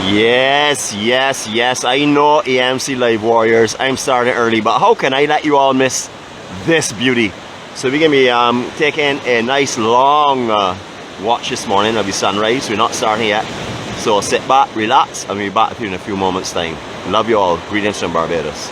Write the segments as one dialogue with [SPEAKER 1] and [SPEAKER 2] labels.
[SPEAKER 1] Yes, yes, yes. I know EMC Live Warriors. I'm starting early, but how can I let you all miss this beauty? So we're gonna be taking a nice long watch this morning of the sunrise. We're not starting yet. So sit back, relax, and we'll be back with you in a few moments time. Love you all. Greetings from Barbados.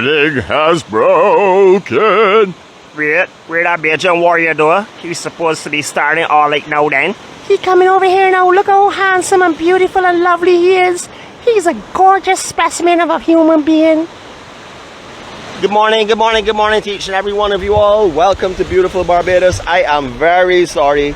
[SPEAKER 1] leg has broken.
[SPEAKER 2] Where that Bajan warrior do? He's supposed to be starting all like now then.
[SPEAKER 3] He coming over here now. Look how handsome and beautiful and lovely he is. He's a gorgeous specimen of a human being.
[SPEAKER 1] Good morning to each and every one of you all. Welcome to beautiful Barbados. I am very sorry,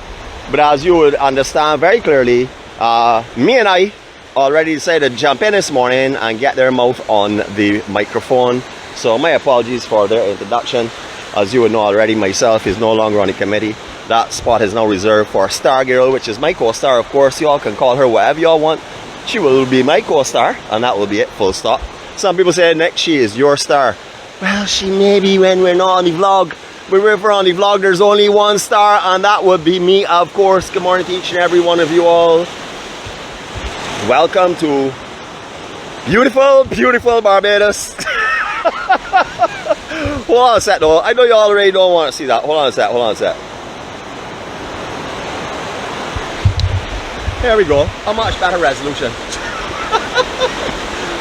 [SPEAKER 1] but as you would understand very clearly, me and I already decided to jump in this morning and get their mouth on the microphone. So my apologies for their introduction. As you would know already, myself is no longer on the committee. That spot is now reserved for Star Girl, which is my co-star. Of course, y'all can call her whatever y'all want. She will be my co-star, and that will be it, full stop. Some people say, Nick, she is your star. Well, she may be when we're not on the vlog. But if we're on the vlog, there's only one star, and that would be me, of course. Good morning to each and every one of you all. Welcome to beautiful, beautiful Barbados. Hold on a sec though. I know you already don't want to see that. Hold on a sec. There we go. A much better resolution.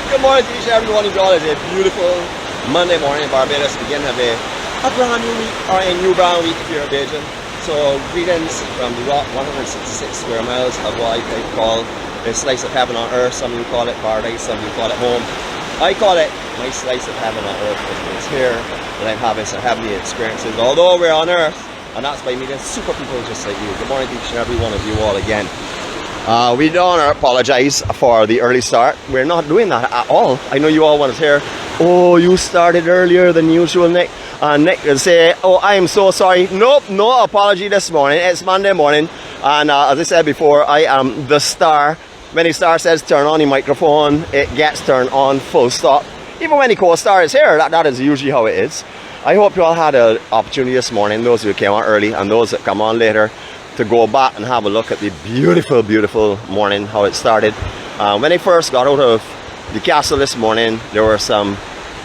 [SPEAKER 1] Good morning to each and every one of you all. It's a beautiful Monday morning in Barbados. Beginning of a brand new week, or a new brand week if you're a Bajan. So greetings from the rock, 166 square miles of what I call a slice of heaven on earth. Some of you call it paradise, some of you call it home. I call it my slice of heaven on earth because it's here that I'm having some heavenly experiences. Although we're on earth, and that's by meeting super people just like you. Good morning to each and every one of you all again. We don't apologize for the early start. We're not doing that at all. I know you all want to hear, oh, you started earlier than usual, Nick. And Nick will say, oh, I am so sorry. Nope, no apology this morning. It's Monday morning. And as I said before, I am the star. When the star says turn on the microphone, it gets turned on, full stop. Even when the co-star is here, that is usually how it is. I hope you all had an opportunity this morning, those who came on early and those that come on later, to go back and have a look at the beautiful, beautiful morning, how it started. When I first got out of the castle this morning, there were some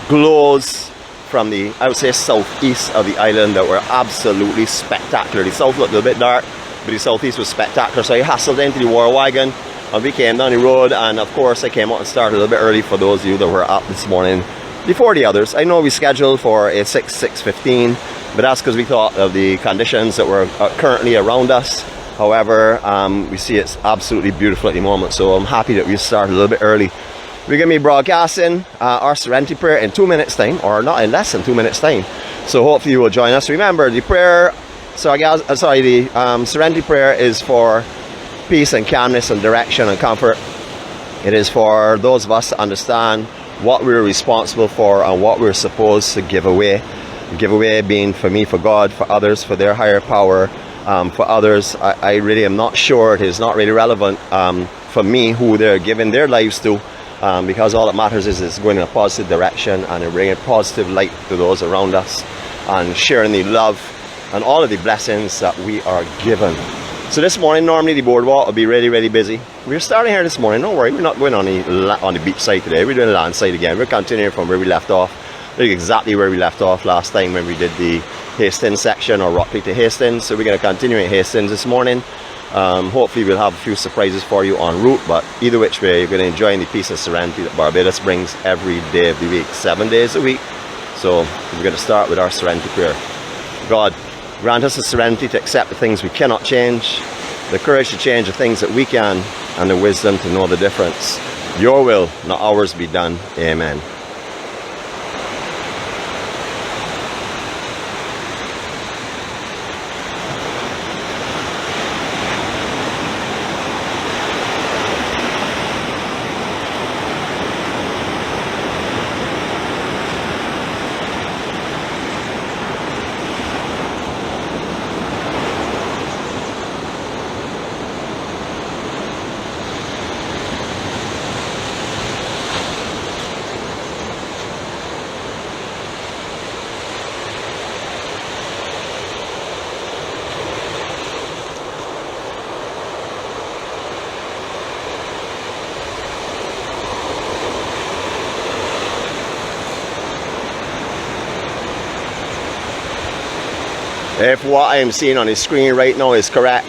[SPEAKER 1] glows from the, I would say, southeast of the island that were absolutely spectacular. The south looked a little bit dark, but the southeast was spectacular. So I hustled into the war wagon and we came down the road, and of course I came out and started a little bit early for those of you that were up this morning before the others. I know we scheduled for a 6:15, but that's because we thought of the conditions that were currently around us. However, we see it's absolutely beautiful at the moment, so I'm happy that we started a little bit early. We're going to be broadcasting our Serenity Prayer in 2 minutes time, or not, in less than 2 minutes time. So hopefully you will join us. Remember, the prayer, the Serenity Prayer is for peace and calmness and direction and comfort. It is for those of us to understand what we're responsible for and what we're supposed to give away. Give away being for me, for God, for others, for their higher power. For others, I really am not sure. It is not really relevant for me who they're giving their lives to, because all that matters is it's going in a positive direction and bringing positive light to those around us and sharing the love and all of the blessings that we are given. So this morning, normally the boardwalk will be really, really busy. We're starting here this morning. Don't worry, we're not going on the beach side today. We're doing land side again. We're continuing from where we left off. Like exactly where we left off last time when we did the Hastings section, or Rockley to Hastings. So we're going to continue in Hastings this morning. Hopefully we'll have a few surprises for you en route, but either which way, you're going to enjoy the peace and serenity that Barbados brings every day of the week, 7 days a week. So we're going to start with our Serenity Prayer. God, grant us the serenity to accept the things we cannot change, the courage to change the things that we can, and the wisdom to know the difference. Your will, not ours, be done. Amen. If what I am seeing on the screen right now is correct,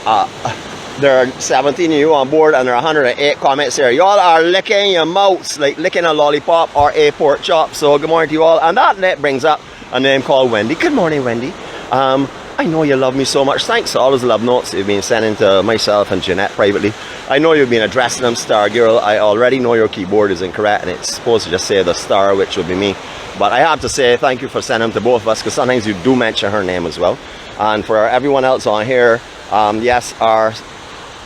[SPEAKER 1] There are 17 of you on board and there are 108 comments here. Y'all are licking your mouths like licking a lollipop or a pork chop. So good morning to you all. And that brings up a name called Wendy. Good morning, Wendy. I know you love me so much. Thanks for all those love notes you've been sending to myself and Jeanette privately. I know you've been addressing them Star Girl. I already know your keyboard is incorrect and it's supposed to just say the star, which would be me. But I have to say thank you for sending them to both of us, because sometimes you do mention her name as well. And for everyone else on here, yes, our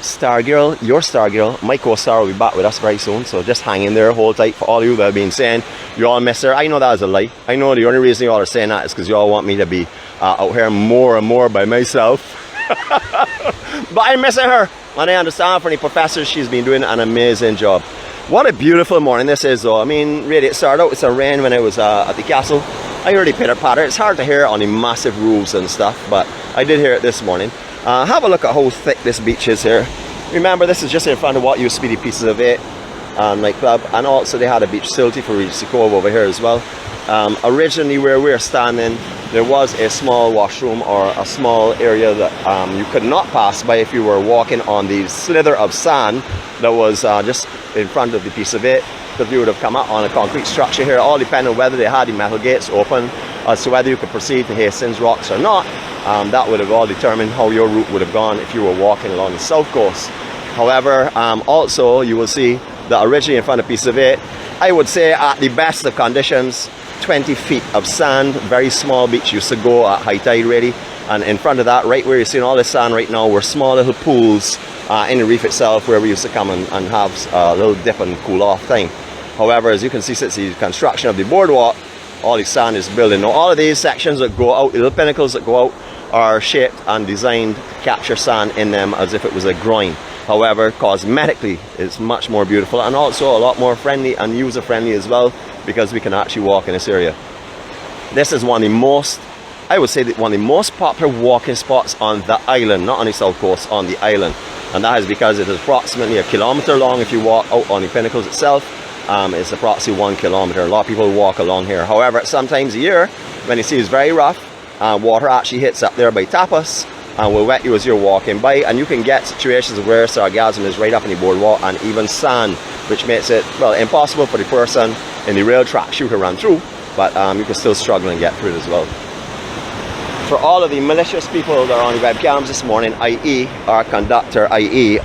[SPEAKER 1] Star Girl, your Star Girl, my co-star, will be back with us very soon. So just hang in there, hold tight. For all of you that have been saying you all miss her, I know that is a lie. I know the only reason you all are saying that is because you all want me to be out here more and more by myself. But I'm missing her, and I understand from the professors she's been doing an amazing job. What a beautiful morning this is though. I mean, really, it started out with a rain when I was at the castle. I heard the pitter patter. It's hard to hear on the massive roofs and stuff, but I did hear it this morning. Have a look at how thick this beach is here. Remember, this is just in front of what used to be the Pieces of Eight nightclub, and also they had a beach facility for 𝗳𝗂𝐁𝐴 over here as well. Originally where we're standing, there was a small washroom or a small area that you could not pass by if you were walking on the slither of sand that was just in front of the Piece of Eight, because you would have come out on a concrete structure here, all depending on whether they had the metal gates open as to whether you could proceed to Hastings Rocks or not. That would have all determined how your route would have gone if you were walking along the south coast. However, also you will see that originally in front of Piece of Eight, I would say at the best of conditions, 20 feet of sand, very small beach, used to go at high tide really. And in front of that, right where you're seeing all this sand right now, were small little pools in the reef itself where we used to come and have a little dip and cool off thing. However, as you can see, since the construction of the boardwalk, all the sand is building. Now all of these sections that go out, the little pinnacles that go out, are shaped and designed to capture sand in them as if it was a groin. However, cosmetically, it's much more beautiful and also a lot more friendly and user friendly as well, because we can actually walk in this area. This is one of the most, I would say, one of the most popular walking spots on the island, not on the south coast, on the island. And that is because it is approximately 1 kilometer long if you walk out on the pinnacles itself. It's approximately 1 kilometer. A lot of people walk along here. However, at some times a year, when the sea is very rough, water actually hits up there by tapas and will wet you as you're walking by, and you can get situations where sargassum is right up in the boardwalk and even sand, which makes it, well, impossible for the person in the rail track shoe to run through, but you can still struggle and get through it as well. For all of the malicious people that are on the webcams this morning, i.e. our conductor, i.e.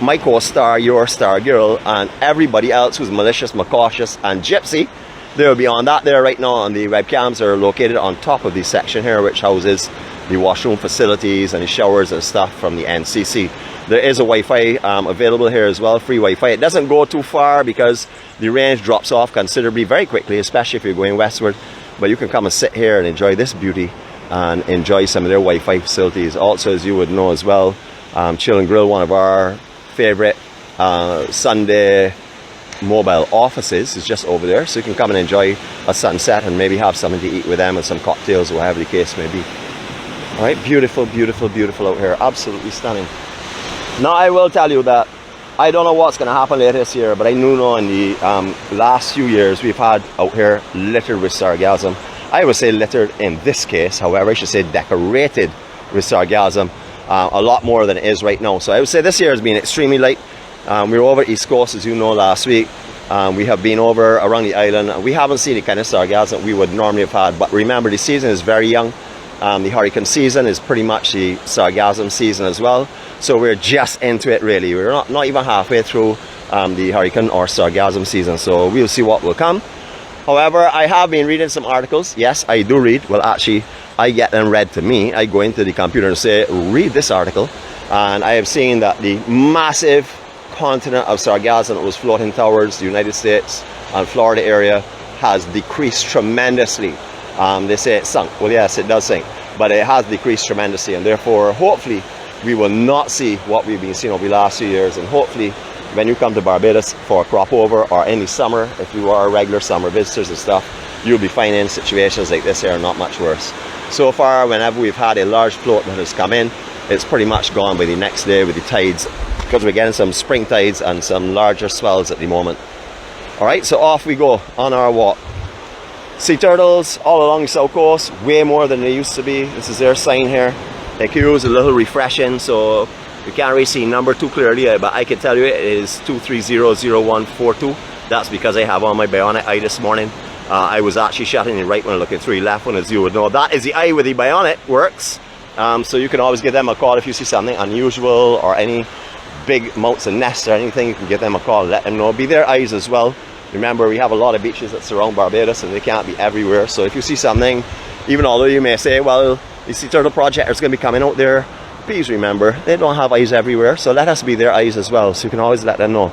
[SPEAKER 1] my co-star, your Star Girl, and everybody else who's malicious, macautious, and gypsy, they will be on that there right now, and the webcams are located on top of this section here, which houses the washroom facilities and the showers and stuff from the NCC. There is a Wi-Fi available here as well, free Wi-Fi. It doesn't go too far because the range drops off considerably very quickly, especially if you're going westward. But you can come and sit here and enjoy this beauty and enjoy some of their Wi-Fi facilities. Also, as you would know as well, Chill and Grill, one of our favorite Sunday mobile offices, is just over there, so you can come and enjoy a sunset and maybe have something to eat with them and some cocktails or whatever the case may be. All right, beautiful, beautiful, beautiful out here, absolutely stunning. Now I will tell you that I don't know what's going to happen later this year, but I do know in the last few years we've had out here littered with sargassum. I would say littered in this case, however I should say decorated with sargassum, a lot more than it is right now. So I would say this year has been extremely light. We were over East Coast, as you know, last week. We have been over around the island. We haven't seen the kind of sargassum we would normally have had, but remember, the season is very young. The hurricane season is pretty much the sargassum season as well. So we're just into it really. We're not even halfway through the hurricane or sargassum season. So we'll see what will come. However, I have been reading some articles. Yes, I do read. Well, actually, I get them read to me. I go into the computer and say, read this article. And I have seen that the massive continent of sargassum that was floating towards the United States and Florida area has decreased tremendously. They say it sunk. Well, yes, it does sink, but it has decreased tremendously, and therefore hopefully we will not see what we've been seeing over the last few years. And hopefully when you come to Barbados for a crop over or any summer, if you are regular summer visitors and stuff, you'll be finding situations like this here not much worse. So far, whenever we've had a large float that has come in, it's pretty much gone by the next day with the tides, because we're getting some spring tides and some larger swells at the moment. All right, so off we go on our walk. Sea turtles all along the south coast, way more than they used to be. This is their sign here. The queue is a little refreshing, so We can't really see number 2 clearly, but I can tell you it is 2300142. That's because I have on my bionic eye this morning. I was actually shutting the right one and looking through the left one, as you would know. That is the eye with the bionic works. So you can always give them a call if you see something unusual or any big mounts and nests or anything. You can give them a call, let them know. Be their eyes as well. Remember, we have a lot of beaches that surround Barbados and they can't be everywhere. So if you see something, even although you may say, well, the Sea Turtle Project is going to be coming out there, please remember, they don't have eyes everywhere. So let us be their eyes as well. So you can always let them know.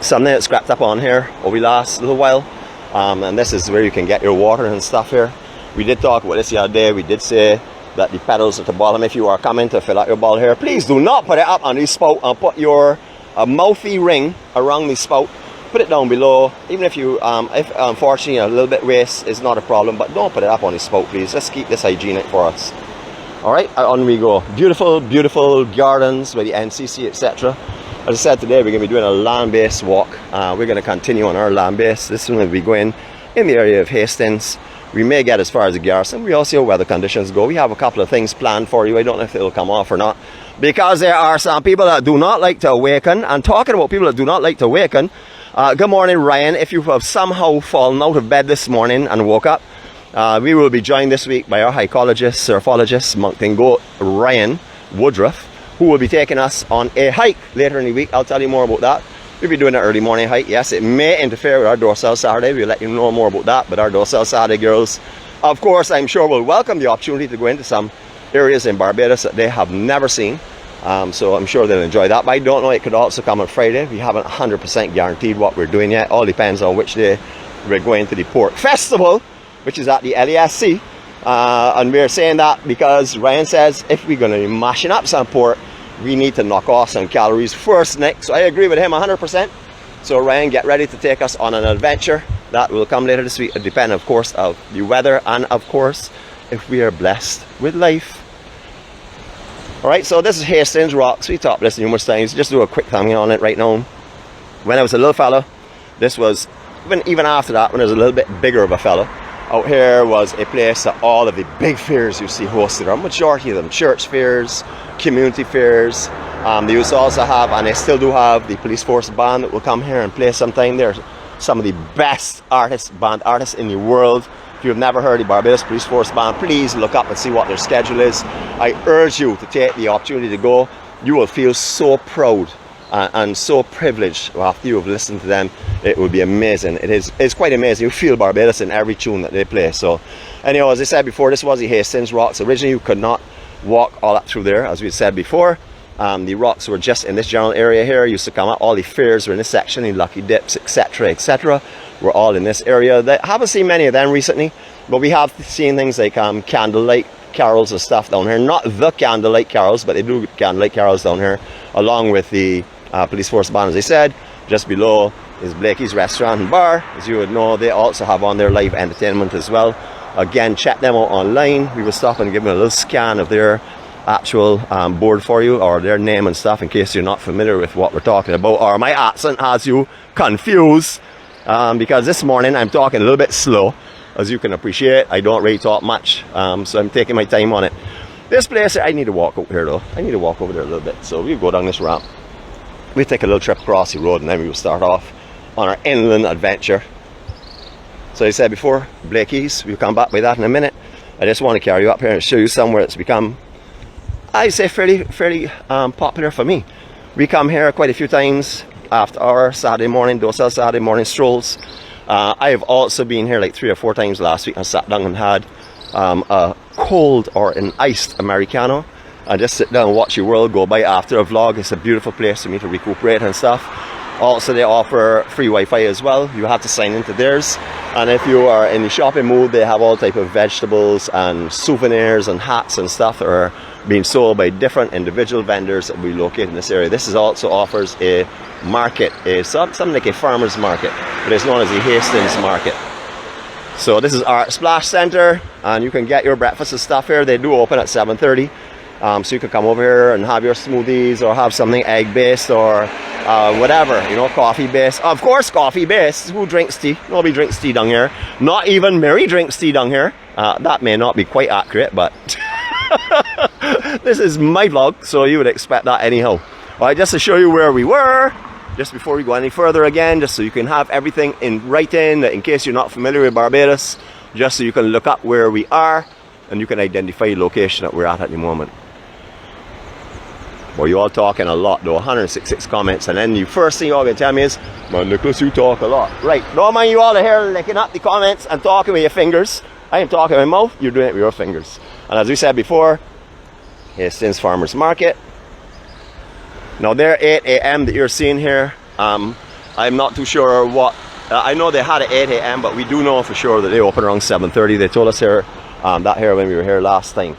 [SPEAKER 1] Something that's scrapped up on here over the last little while. And this is where you can get your water and stuff here. We did talk about this the other day. We did say that the pedals at the bottom, if you are coming to fill out your bottle here, please do not put it up on the spout and put your mouthy ring around the spout. Put it down below. Even if you, if unfortunately a little bit waste is not a problem, but don't put it up on the spout, please. Let's keep this hygienic for us. All right, on we go. Beautiful, beautiful gardens by the NCC, etc. As I said, today we're going to be doing a land-based walk. We're going to continue on our land base. This one will be going in the area of Hastings. We may get as far as the garrison. We all see how weather conditions go. We have a couple of things planned for you. I don't know if it'll come off or not, because there are some people that do not like to awaken. And talking about people that do not like to awaken, good morning, Ryan. If you have somehow fallen out of bed this morning and woke up, we will be joined this week by our haikologist, surfologist, mountain goat, Ryan Woodruff, who will be taking us on a hike later in the week. I'll tell you more about that. We'll be doing an early morning hike. Yes, it may interfere with our dorsal Saturday. We'll let you know more about that. But our dorsal Saturday girls, of course, I'm sure will welcome the opportunity to go into some areas in Barbados that they have never seen. So I'm sure they'll enjoy that. But I don't know, it could also come on Friday. We haven't 100% guaranteed what we're doing yet. All depends on which day we're going to the Port Festival, which is at the LASC. And we're saying that because Ryan says if we're going to be mashing up some port, we need to knock off some calories first, Nick. So I agree with him 100%. So Ryan, get ready to take us on an adventure. That will come later this week. It depends, of course, of the weather and, of course, if we are blessed with life. All right, so this is Hastings Rocks. We talked this numerous times. Just do a quick thumbnail on it right now. When I was a little fella, this was, even after that, when I was a little bit bigger of a fella, out here was a place that all of the big fairs you see hosted are, majority of them church fairs, community fairs. They used to also have, and they still do have, the police force band that will come here and play sometime. They're some of the best band artists in the world. If you've never heard the Barbados Police Force Band, please look up and see what their schedule is. I urge you to take the opportunity to go. You will feel so proud and so privileged after you have listened to them. It will be amazing. It's quite amazing. You feel Barbados in every tune that they play. So anyhow, as I said before, this was the Hastings Rocks. Originally you could not walk all up through there, as we said before. The rocks were just in this general area here. Used to come up. All the fairs were in this section, the lucky dips, etc., etc. We're all in this area. I haven't seen many of them recently, but we have seen things like candlelight carols and stuff down here. Not the candlelight carols, but they do candlelight carols down here, along with the police force band, as I said. Just below is Blakey's Restaurant and Bar. As you would know, they also have on their live entertainment as well. Again, check them out online. We will stop and give them a little scan of their actual board for you, or their name and stuff, in case you're not familiar with what we're talking about, or my accent has you confused. Because this morning I'm talking a little bit slow. As you can appreciate, I don't really talk much, so I'm taking my time on it. This place, I need to walk over here though. I need to walk over there a little bit. So we'll go down this ramp. We'll take a little trip across the road, and then we will start off on our inland adventure. So I said before, Blakey's, we'll come back by that in a minute. I just want to carry you up here and show you somewhere that's become, I say, fairly popular for me. We come here quite a few times after our Saturday morning, docile Saturday morning strolls. I have also been here like 3 or 4 times last week and sat down and had a cold or an iced Americano and just sit down and watch the world go by after a vlog. It's a beautiful place for me to recuperate and stuff. Also, they offer free Wi-Fi as well. You have to sign into theirs. And if you are in the shopping mood, they have all type of vegetables and souvenirs and hats and stuff that are being sold by different individual vendors that will be located in this area. This is also offers a market, something like a farmer's market, but it's known as the Hastings Market. So this is our splash center, and you can get your breakfast and stuff here. They do open at 7:30, so you can come over here and have your smoothies, or have something egg-based, or whatever, you know, coffee-based. Of course, coffee-based. Who drinks tea? Nobody drinks tea down here. Not even Mary drinks tea down here. That may not be quite accurate, but This is my vlog, so you would expect that anyhow. Alright, just to show you where we were, just before we go any further again, just so you can have everything in writing, in case you're not familiar with Barbados, just so you can look up where we are, and you can identify the location that we're at the moment. Well, you all talking a lot though, 166 comments, and then the first thing you all gonna tell me is, man, Nicholas, you talk a lot. Right, don't mind you all here licking up the comments and talking with your fingers. I am talking with my mouth, you're doing it with your fingers. And as we said before, Hastings Farmers Market. Now they're 8 a.m. that you're seeing here. I'm not too sure what, I know they had at 8 a.m. but we do know for sure that they open around 7:30. They told us here, that here when we were here last time.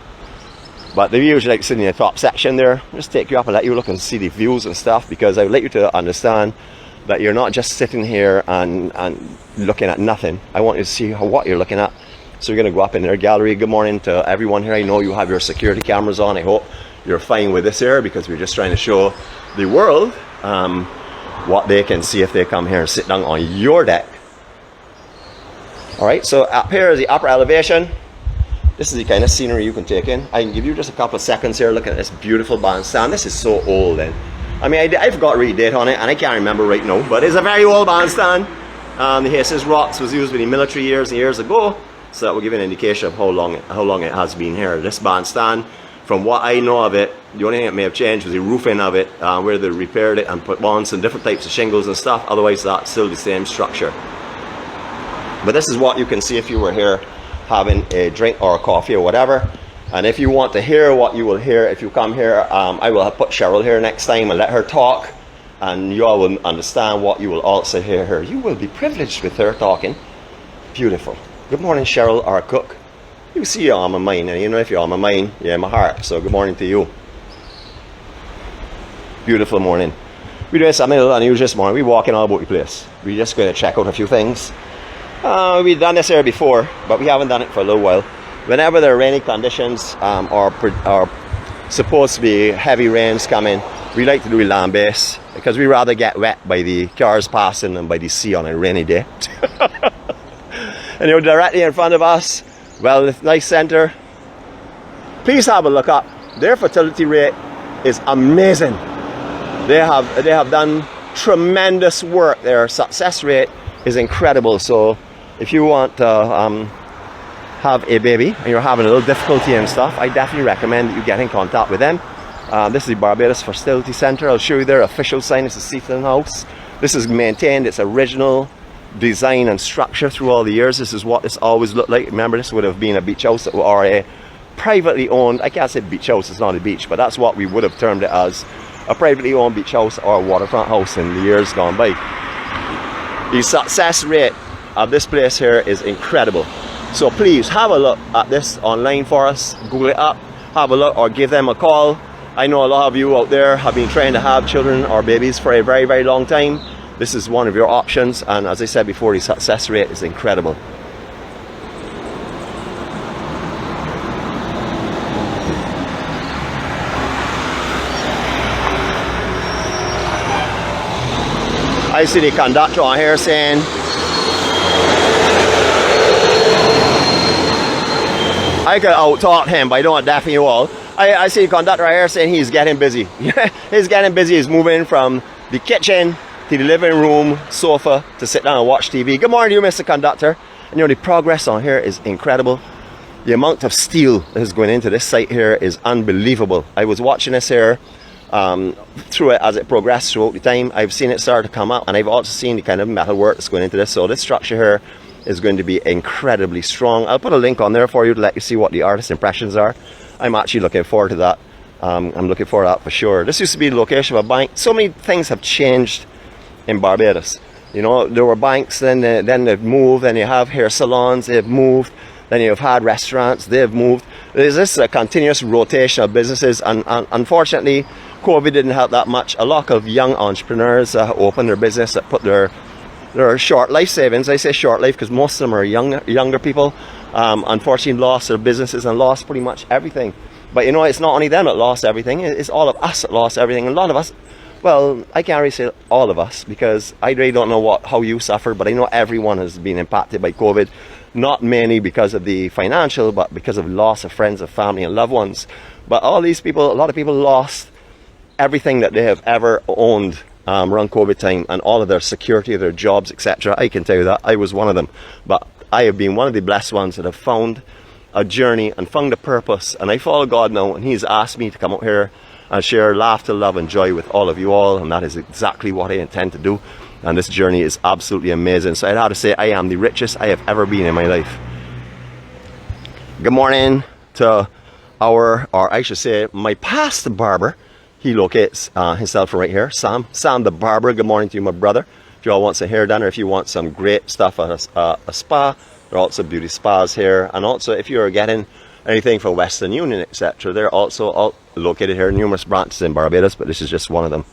[SPEAKER 1] But they usually like sitting in the top section there, just take you up and let you look and see the views and stuff, because I would like you to understand that you're not just sitting here and looking at nothing. I want you to see what you're looking at. So you're going to go up in their gallery. Good morning to everyone here. I know you have your security cameras on. I hope you're fine with this here, because we're just trying to show the world what they can see if they come here and sit down on your deck. Alright, so up here is the upper elevation. This is the kind of scenery you can take in. I can give you just a couple of seconds here looking at this beautiful bandstand. This is so old then. I mean, I forgot to read date on it, and I can't remember right now, but it's a very old bandstand. The Hastings rocks was used in the military years and years ago, so that will give you an indication of how long it has been here. This bandstand, from what I know of it, the only thing that may have changed was the roofing of it, where they repaired it and put on some different types of shingles and stuff. Otherwise, that's still the same structure. But this is what you can see if you were here having a drink or a coffee or whatever. And if you want to hear what you will hear if you come here, I will have put Cheryl here next time and let her talk, and you all will understand what you will also hear her. You will be privileged with her talking. Beautiful. Good morning, Cheryl, our cook. You see you're on my mind, and you know if you're on my mind, you're in my heart. So good morning to you. Beautiful morning. We're doing something a little unusual this morning. We're walking all about the place. We're just going to check out a few things. We've done this here before, but we haven't done it for a little while. Whenever there are rainy conditions or supposed to be heavy rains coming, we like to do land base, because we rather get wet by the cars passing than by the sea on a rainy day. And you're directly in front of us, well, the nice center. Please have a look up. Their fertility rate is amazing. They have done tremendous work. Their success rate is incredible. So if you want to have a baby and you're having a little difficulty and stuff, I definitely recommend that you get in contact with them. This is the Barbados Fertility Center. I'll show you their official sign. It's a Seaton house. This is maintained its original design and structure through all the years. This is what this always looked like. Remember, this would have been a beach house or a privately owned, I can't say beach house, it's not a beach, but that's what we would have termed it as, a privately owned beach house or a waterfront house in the years gone by. The success rate of this place here is incredible. So please have a look at this online for us. Google it up, have a look, or give them a call. I know a lot of you out there have been trying to have children or babies for a very, very long time. This is one of your options, and as I said before, the success rate is incredible. I see the conductor on here saying, I could out-talk him, but I don't want to deafen you all. I see the conductor right here saying he's getting busy. He's getting busy. He's moving from the kitchen to the living room sofa to sit down and watch TV. Good morning to you, Mr. Conductor. And you know, the progress on here is incredible. The amount of steel that is going into this site here is unbelievable. I was watching this here through it as it progressed throughout the time. I've seen it start to come up, and I've also seen the kind of metal work that's going into this. So this structure here is going to be incredibly strong. I'll put a link on there for you to let you see what the artist's impressions are. I'm actually looking forward to that. I'm looking forward to that for sure. This used to be the location of a bank. So many things have changed in Barbados. You know, there were banks, then they've moved, then you have hair salons, they've moved, then you've had restaurants, they've moved. There's this continuous rotation of businesses, and unfortunately COVID didn't help that much. A lot of young entrepreneurs opened their business, that put their short life savings. I say short life because most of them are younger people, unfortunately lost their businesses and lost pretty much everything. But you know, it's not only them that lost everything, it's all of us that lost everything. A lot of us well, I can't really say all of us, because I really don't know how you suffer, but I know everyone has been impacted by COVID. Not many because of the financial, but because of loss of friends, of family and loved ones. But all these people, a lot of people lost everything that they have ever owned around COVID time, and all of their security, their jobs, etc. I can tell you that I was one of them. But I have been one of the blessed ones that have found a journey and found a purpose, and I follow God now, and He's asked me to come out here and share laughter, love and joy with all of you all, and that is exactly what I intend to do. And this journey is absolutely amazing. So I'd have to say I am the richest I have ever been in my life. Good morning to or I should say my past barber. He locates himself right here, Sam the barber. Good morning to you, my brother. If you all want some hair done, or if you want some great stuff at a spa, there are also beauty spas here. And also if you're getting anything for Western Union, etc., they're also all located here. Numerous branches in Barbados, but this is just one of them.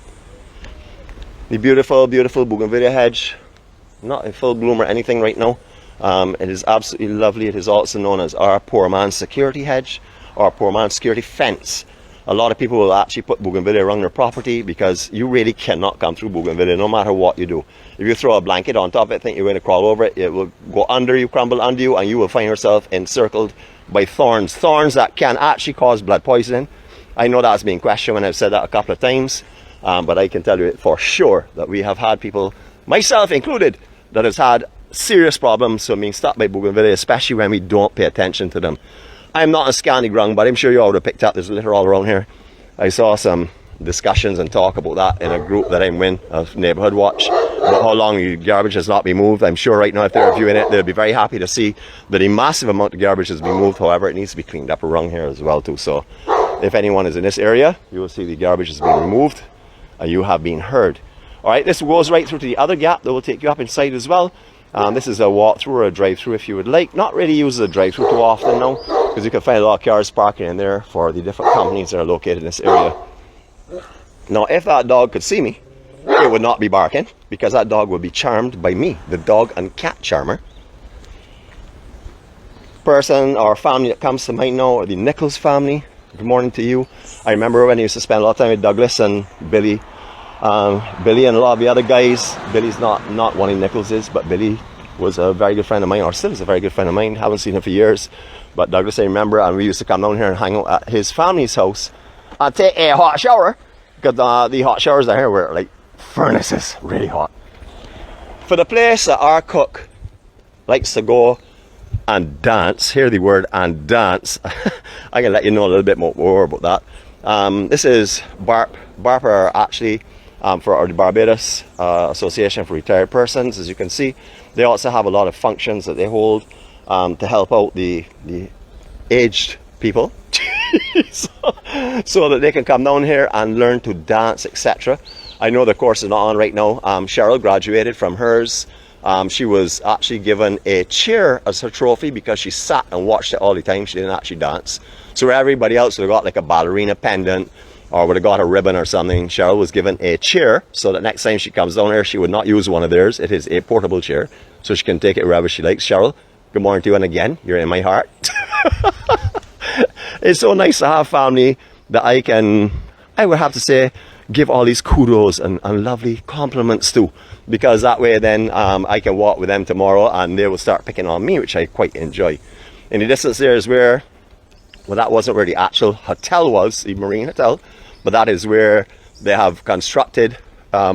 [SPEAKER 1] The beautiful, beautiful bougainvillea hedge, not in full bloom or anything right now. It is absolutely lovely. It is also known as our poor man's security hedge, or poor man's security fence. A lot of people will actually put bougainvillea around their property, because you really cannot come through bougainvillea no matter what you do. If you throw a blanket on top of it, think you're going to crawl over it, it will go under you, crumble under you, and you will find yourself encircled by thorns. Thorns that can actually cause blood poisoning. I know that's been questioned when I've said that a couple of times, but I can tell you for sure that we have had people, myself included, that has had serious problems from being stuck by bougainvillea, especially when we don't pay attention to them. I'm not on Scandi ground, but I'm sure you all would have picked up there's litter all around here. I saw some discussions and talk about that in a group that I'm in, of Neighbourhood Watch, about how long the garbage has not been moved. I'm sure right now if they're reviewing it, they'll be very happy to see that a massive amount of garbage has been moved. However, it needs to be cleaned up around here as well too. So if anyone is in this area, you will see the garbage has been removed and you have been heard. Alright, this goes right through to the other gap that will take you up inside as well. This is a walk-through or a drive-through if you would like. Not really use a drive-through too often now, because you can find a lot of cars parking in there for the different companies that are located in this area. Now, if that dog could see me, it would not be barking, because that dog would be charmed by me, the dog and cat charmer. Person or family that comes to mind now, or the Nichols family. Good morning to you. I remember when I used to spend a lot of time with Douglas and Billy. Billy and a lot of the other guys. Billy's not one of Nichols's, but Billy was a very good friend of mine, or still is a very good friend of mine. Haven't seen him for years, but Douglas I remember, and we used to come down here and hang out at his family's house and take a hot shower, because the hot showers down here were like furnaces, really hot. For the place that our cook likes to go and dance, hear the word and dance, I can let you know a little bit more about that. This is BARP are actually for the Barbados Association for Retired Persons. As you can see, they also have a lot of functions that they hold to help out the aged people so that they can come down here and learn to dance, etc. I know the course is not on right now. Cheryl graduated from hers. She was actually given a chair as her trophy because she sat and watched it all the time. She didn't actually dance. So everybody else would have got like a ballerina pendant or would have got a ribbon or something. Cheryl was given a chair so that next time she comes down here, she would not use one of theirs. It is a portable chair, so she can take it wherever she likes. Cheryl, good morning to you, and again, you're in my heart. It's so nice to have family that I would have to say, give all these kudos and lovely compliments to, because that way then I can walk with them tomorrow and they will start picking on me, which I quite enjoy. In the distance there is where, well, that wasn't where the actual hotel was, the Marine Hotel, but that is where they have constructed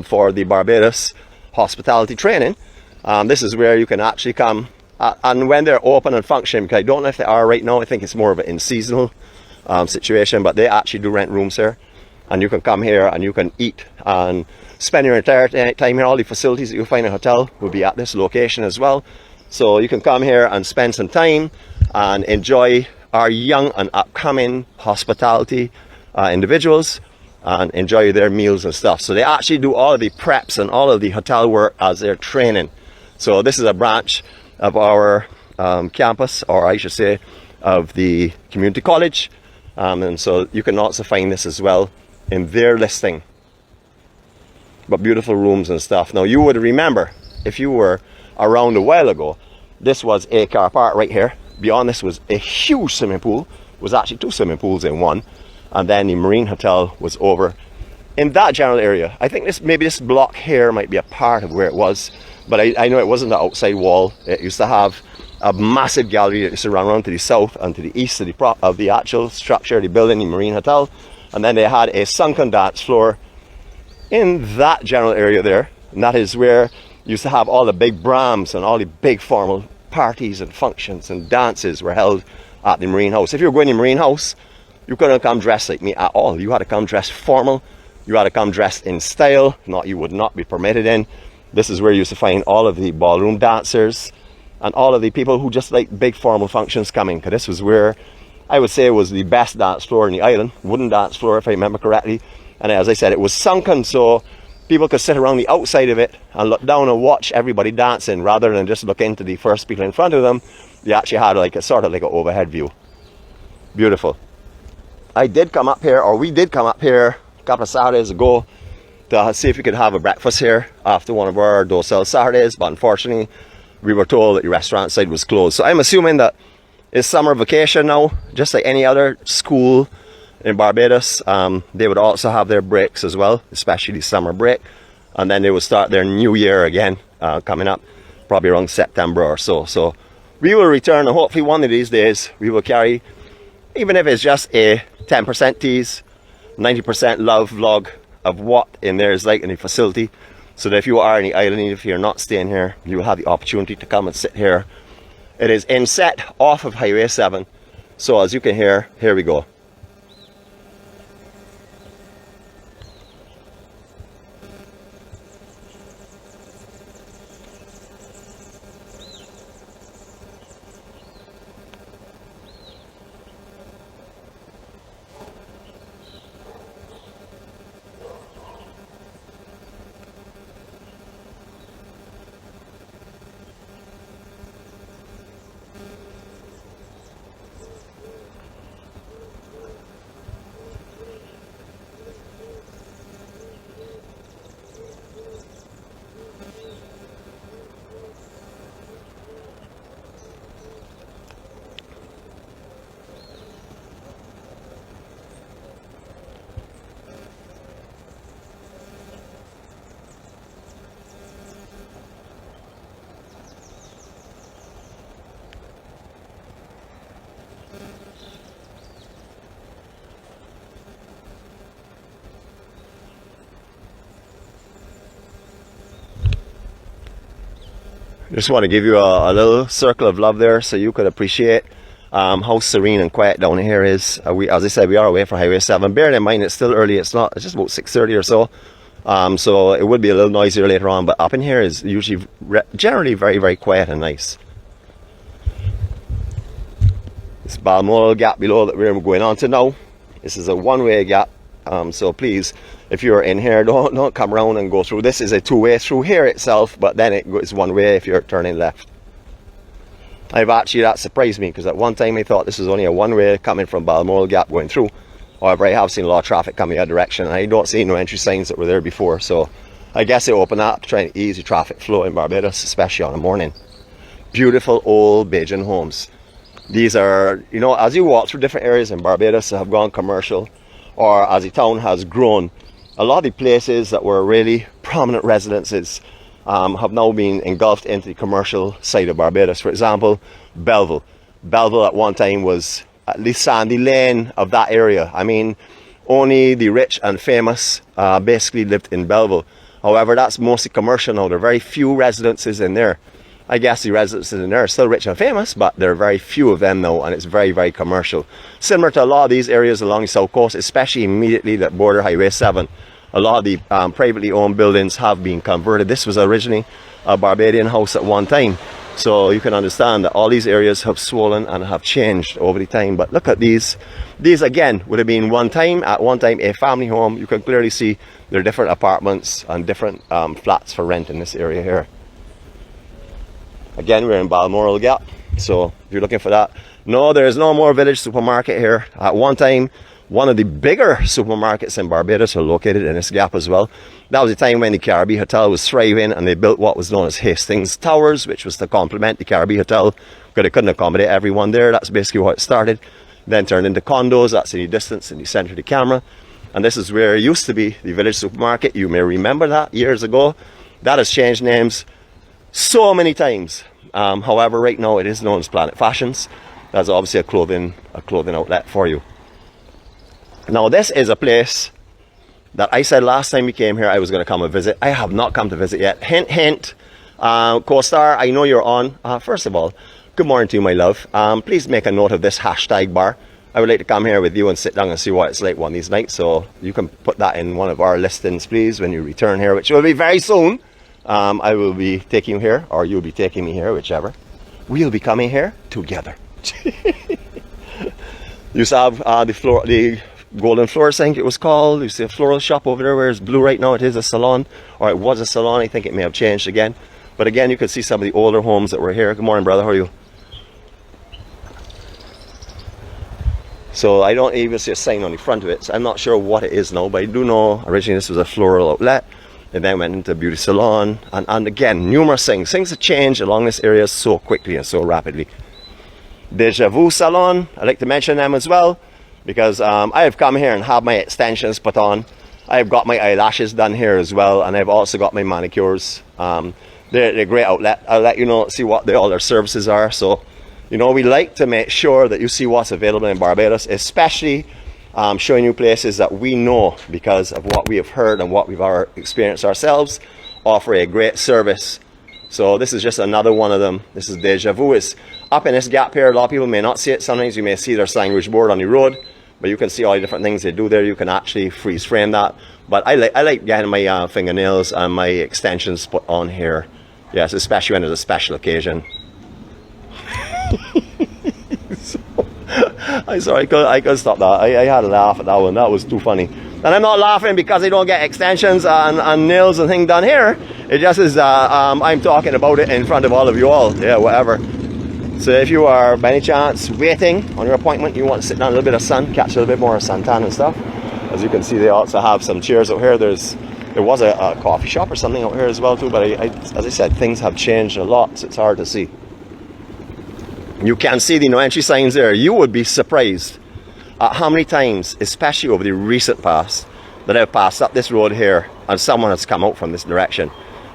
[SPEAKER 1] for the Barbados hospitality training. This is where you can actually come, and when they're open and functioning, because I don't know if they are right now, I think it's more of an in-seasonal situation, but they actually do rent rooms here, and you can come here and you can eat and spend your entire time here. All the facilities that you find in a hotel will be at this location as well, so you can come here and spend some time and enjoy our young and upcoming hospitality individuals and enjoy their meals and stuff. So they actually do all of the preps and all of the hotel work as their training. So this is a branch of our campus, or I should say of the community college, and so you can also find this as well in their listing. But beautiful rooms and stuff. Now you would remember, if you were around a while ago, this was a car park right here. Beyond this was a huge swimming pool. It was actually two swimming pools in one. And then the Marine Hotel was over in that general area. I think maybe this block here might be a part of where it was, but I know it wasn't the outside wall. It used to have a massive gallery that used to run around to the south and to the east of the actual structure, the building, the Marine Hotel. And then they had a sunken dance floor in that general area there. And that is where you used to have all the big Brahms and all the big formal parties and functions and dances were held at the Marine House. If you were going to the Marine House, you couldn't come dressed like me at all. You had to come dressed formal. You had to come dressed in style. You would not be permitted in. This is where you used to find all of the ballroom dancers and all of the people who just like big formal functions coming. Because this was where I would say it was the best dance floor in the island. Wooden dance floor, if I remember correctly. And as I said, it was sunken, so people could sit around the outside of it and look down and watch everybody dancing rather than just look into the first people in front of them. You actually had like a sort of like an overhead view. Beautiful. I did come up here, or we did come up here a couple of Saturdays ago to see if we could have a breakfast here after one of our docile Saturdays, but unfortunately we were told that the restaurant side was closed. So I'm assuming that it's summer vacation now, just like any other school in Barbados. They would also have their breaks as well, especially the summer break, and then they would start their new year again coming up probably around September or so. So we will return, and hopefully one of these days we will carry, even if it's just a 10% tease, 90% love vlog of what in there is like in the facility, so that if you are in the island, if you're not staying here, you will have the opportunity to come and sit here. It is inset off of Highway 7, so as you can hear, here we go. Just want to give you a little circle of love there so you could appreciate how serene and quiet down here is. As I said, we are away from Highway 7. Bearing in mind it's still early, it's just about 6:30 or so. So it would be a little noisier later on, but up in here is usually generally very, very quiet and nice. This Balmoral gap below that we're going on to now, this is a one-way gap. So please, if you're in here, don't come around and go through. This is a two-way through here itself, but then it goes one way if you're turning left. That surprised me, because at one time I thought this was only a one-way coming from Balmoral Gap going through. However, I have seen a lot of traffic coming that direction, and I don't see no entry signs that were there before. So I guess they opened up to try and ease the traffic flow in Barbados, especially on a morning. Beautiful old Bajan homes. These are, you know, as you walk through different areas in Barbados that have gone commercial, or as the town has grown, a lot of the places that were really prominent residences have now been engulfed into the commercial side of Barbados. For example, Belleville. Belleville at one time was at least Sandy Lane of that area. I mean, only the rich and famous basically lived in Belleville. However, that's mostly commercial now. There are very few residences in there. I guess the residences in there are still rich and famous, but there are very few of them now, and it's very, very commercial. Similar to a lot of these areas along the south coast, especially immediately that border Highway 7. A lot of the privately owned buildings have been converted. This was originally a Barbadian house at one time. So you can understand that all these areas have swollen and have changed over the time. But look at these. These again would have been at one time a family home. You can clearly see there are different apartments and different flats for rent in this area here. Again, we're in Balmoral Gap, so if you're looking for that. No, there is no more village supermarket here. At one time, one of the bigger supermarkets in Barbados are located in this gap as well. That was the time when the Caribbean Hotel was thriving, and they built what was known as Hastings Towers, which was to complement the Caribbean Hotel, because they couldn't accommodate everyone there. That's basically what it started. Then turned into condos. That's in the distance in the center of the camera. And this is where it used to be the village supermarket. You may remember that years ago. That has changed names so many times. However, right now it is known as Planet Fashions. That's obviously a clothing outlet for you. Now this is a place that I said last time we came here I was going to come and visit. I have not come to visit yet. Hint, hint. Co-star, I know you're on. First of all, good morning to you, my love. Please make a note of this hashtag bar. I would like to come here with you and sit down and see what it's like one of these nights. So you can put that in one of our listings, please, when you return here, which will be very soon. I will be taking you here, or you'll be taking me here, whichever. We'll be coming here together. You saw the golden floor, I think it was called. You see a floral shop over there where it's blue right now. It is a salon, or it was a salon. I think it may have changed again. But again, you can see some of the older homes that were here. Good morning, brother. How are you? So I don't even see a sign on the front of it. So I'm not sure what it is now, but I do know originally this was a floral outlet. It then went into a beauty salon. And again, numerous things. Things have changed along this area so quickly and so rapidly. 𝗳𝗏𝗃 salon, I like to mention them as well, because I have come here and had my extensions put on. I've got my eyelashes done here as well, and I've also got my manicures. They're a great outlet. I'll let you know, see what all their services are. So, you know, we like to make sure that you see what's available in Barbados, especially showing you places that we know because of what we have heard and what we've experienced ourselves, offer a great service. So this is just another one of them. This is 𝗳𝗏𝗃. It's up in this gap here. A lot of people may not see it. Sometimes you may see their signage board on the road, but you can see all the different things they do there. You can actually freeze frame that. But I like getting my fingernails and my extensions put on here. Yes, especially when there's a special occasion. I could stop that. I had a laugh at that one. That was too funny. And I'm not laughing because I don't get extensions and nails and things done here. It just is I'm talking about it in front of all of you all. Yeah, whatever. So if you are by any chance waiting on your appointment, you want to sit down a little bit of sun, catch a little bit more suntan and stuff. As you can see, they also have some chairs out here. There was a coffee shop or something out here as well too, but as I said, things have changed a lot, so it's hard to see. You can see the no entry signs there. You would be surprised at how many times, especially over the recent past, that I've passed up this road here and someone has come out from this direction.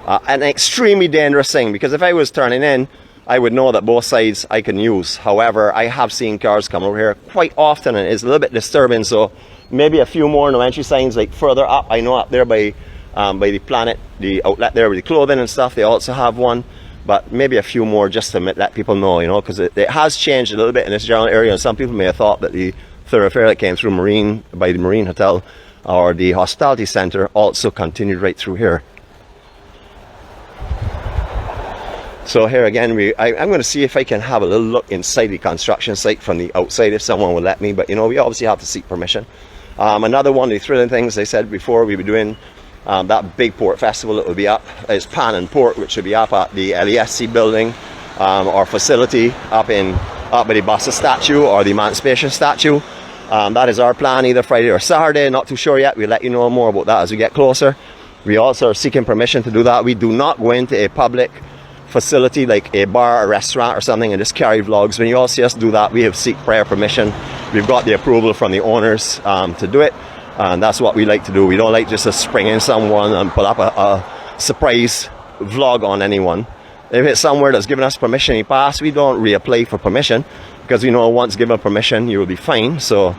[SPEAKER 1] An extremely dangerous thing, because if I was turning in, I would know that both sides I can use. However, I have seen cars come over here quite often and it's a little bit disturbing. So maybe a few more no entry signs, like further up. I know up there by the Planet, the outlet there with the clothing and stuff, they also have one. But maybe a few more just to let people know, you know, because it has changed a little bit in this general area. And some people may have thought that the thoroughfare that came through by the Marine Hotel or the Hospitality Centre also continued right through here. So here again, I'm going to see if I can have a little look inside the construction site from the outside, if someone will let me. But, you know, we obviously have to seek permission. Another one of the thrilling things I said before, we were doing that big port festival that will be up is Pan and Port, which will be up at the LESC building or facility up by the Buster statue or the Emancipation statue. That is our plan, either Friday or Saturday. Not too sure yet. We'll let you know more about that as we get closer. We also are seeking permission to do that. We do not go into a public facility like a bar or restaurant or something and just carry vlogs. When you all see us do that, we have seek prior permission. We've got the approval from the owners to do it, and that's what we like to do. We don't like just to spring in someone and put up a surprise vlog on anyone. If it's somewhere that's given us permission in the past, we don't reapply for permission, because we know once given permission you will be fine. So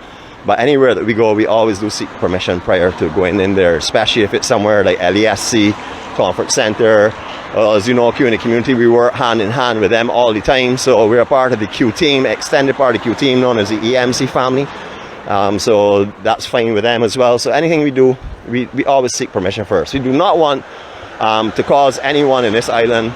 [SPEAKER 1] but anywhere that we go, we always do seek permission prior to going in there, especially if it's somewhere like LESC Conference Center. As you know, Q in the community, we work hand in hand with them all the time. So we're a part of the Q team, extended part of the Q team known as the EMC family. So that's fine with them as well. So anything we do, we always seek permission first. We do not want to cause anyone in this island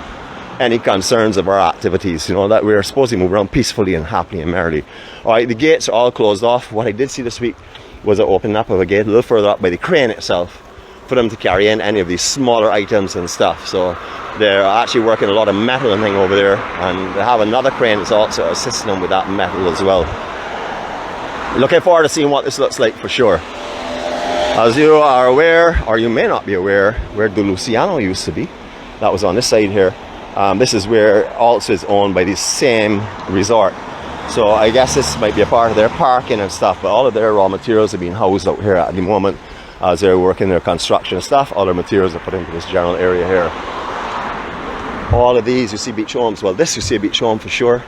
[SPEAKER 1] any concerns of our activities, you know, that we're supposed to move around peacefully and happily and merrily. All right, the gates are all closed off. What I did see this week was an opening up of a gate a little further up by the crane itself for them to carry in any of these smaller items and stuff. So they're actually working a lot of metal and thing over there, and they have another crane that's also assisting them with that metal as well. Looking forward to seeing what this looks like for sure. As you are aware, or you may not be aware, where 𝗏𝗏𝗏 used to be, that was on this side here. This is where also is owned by the same resort. So I guess this might be a part of their parking and stuff, but all of their raw materials are being housed out here at the moment as they're working their construction and stuff. All their materials are put into this general area here. All of these you see beach homes. Well, this you see a beach home for sure.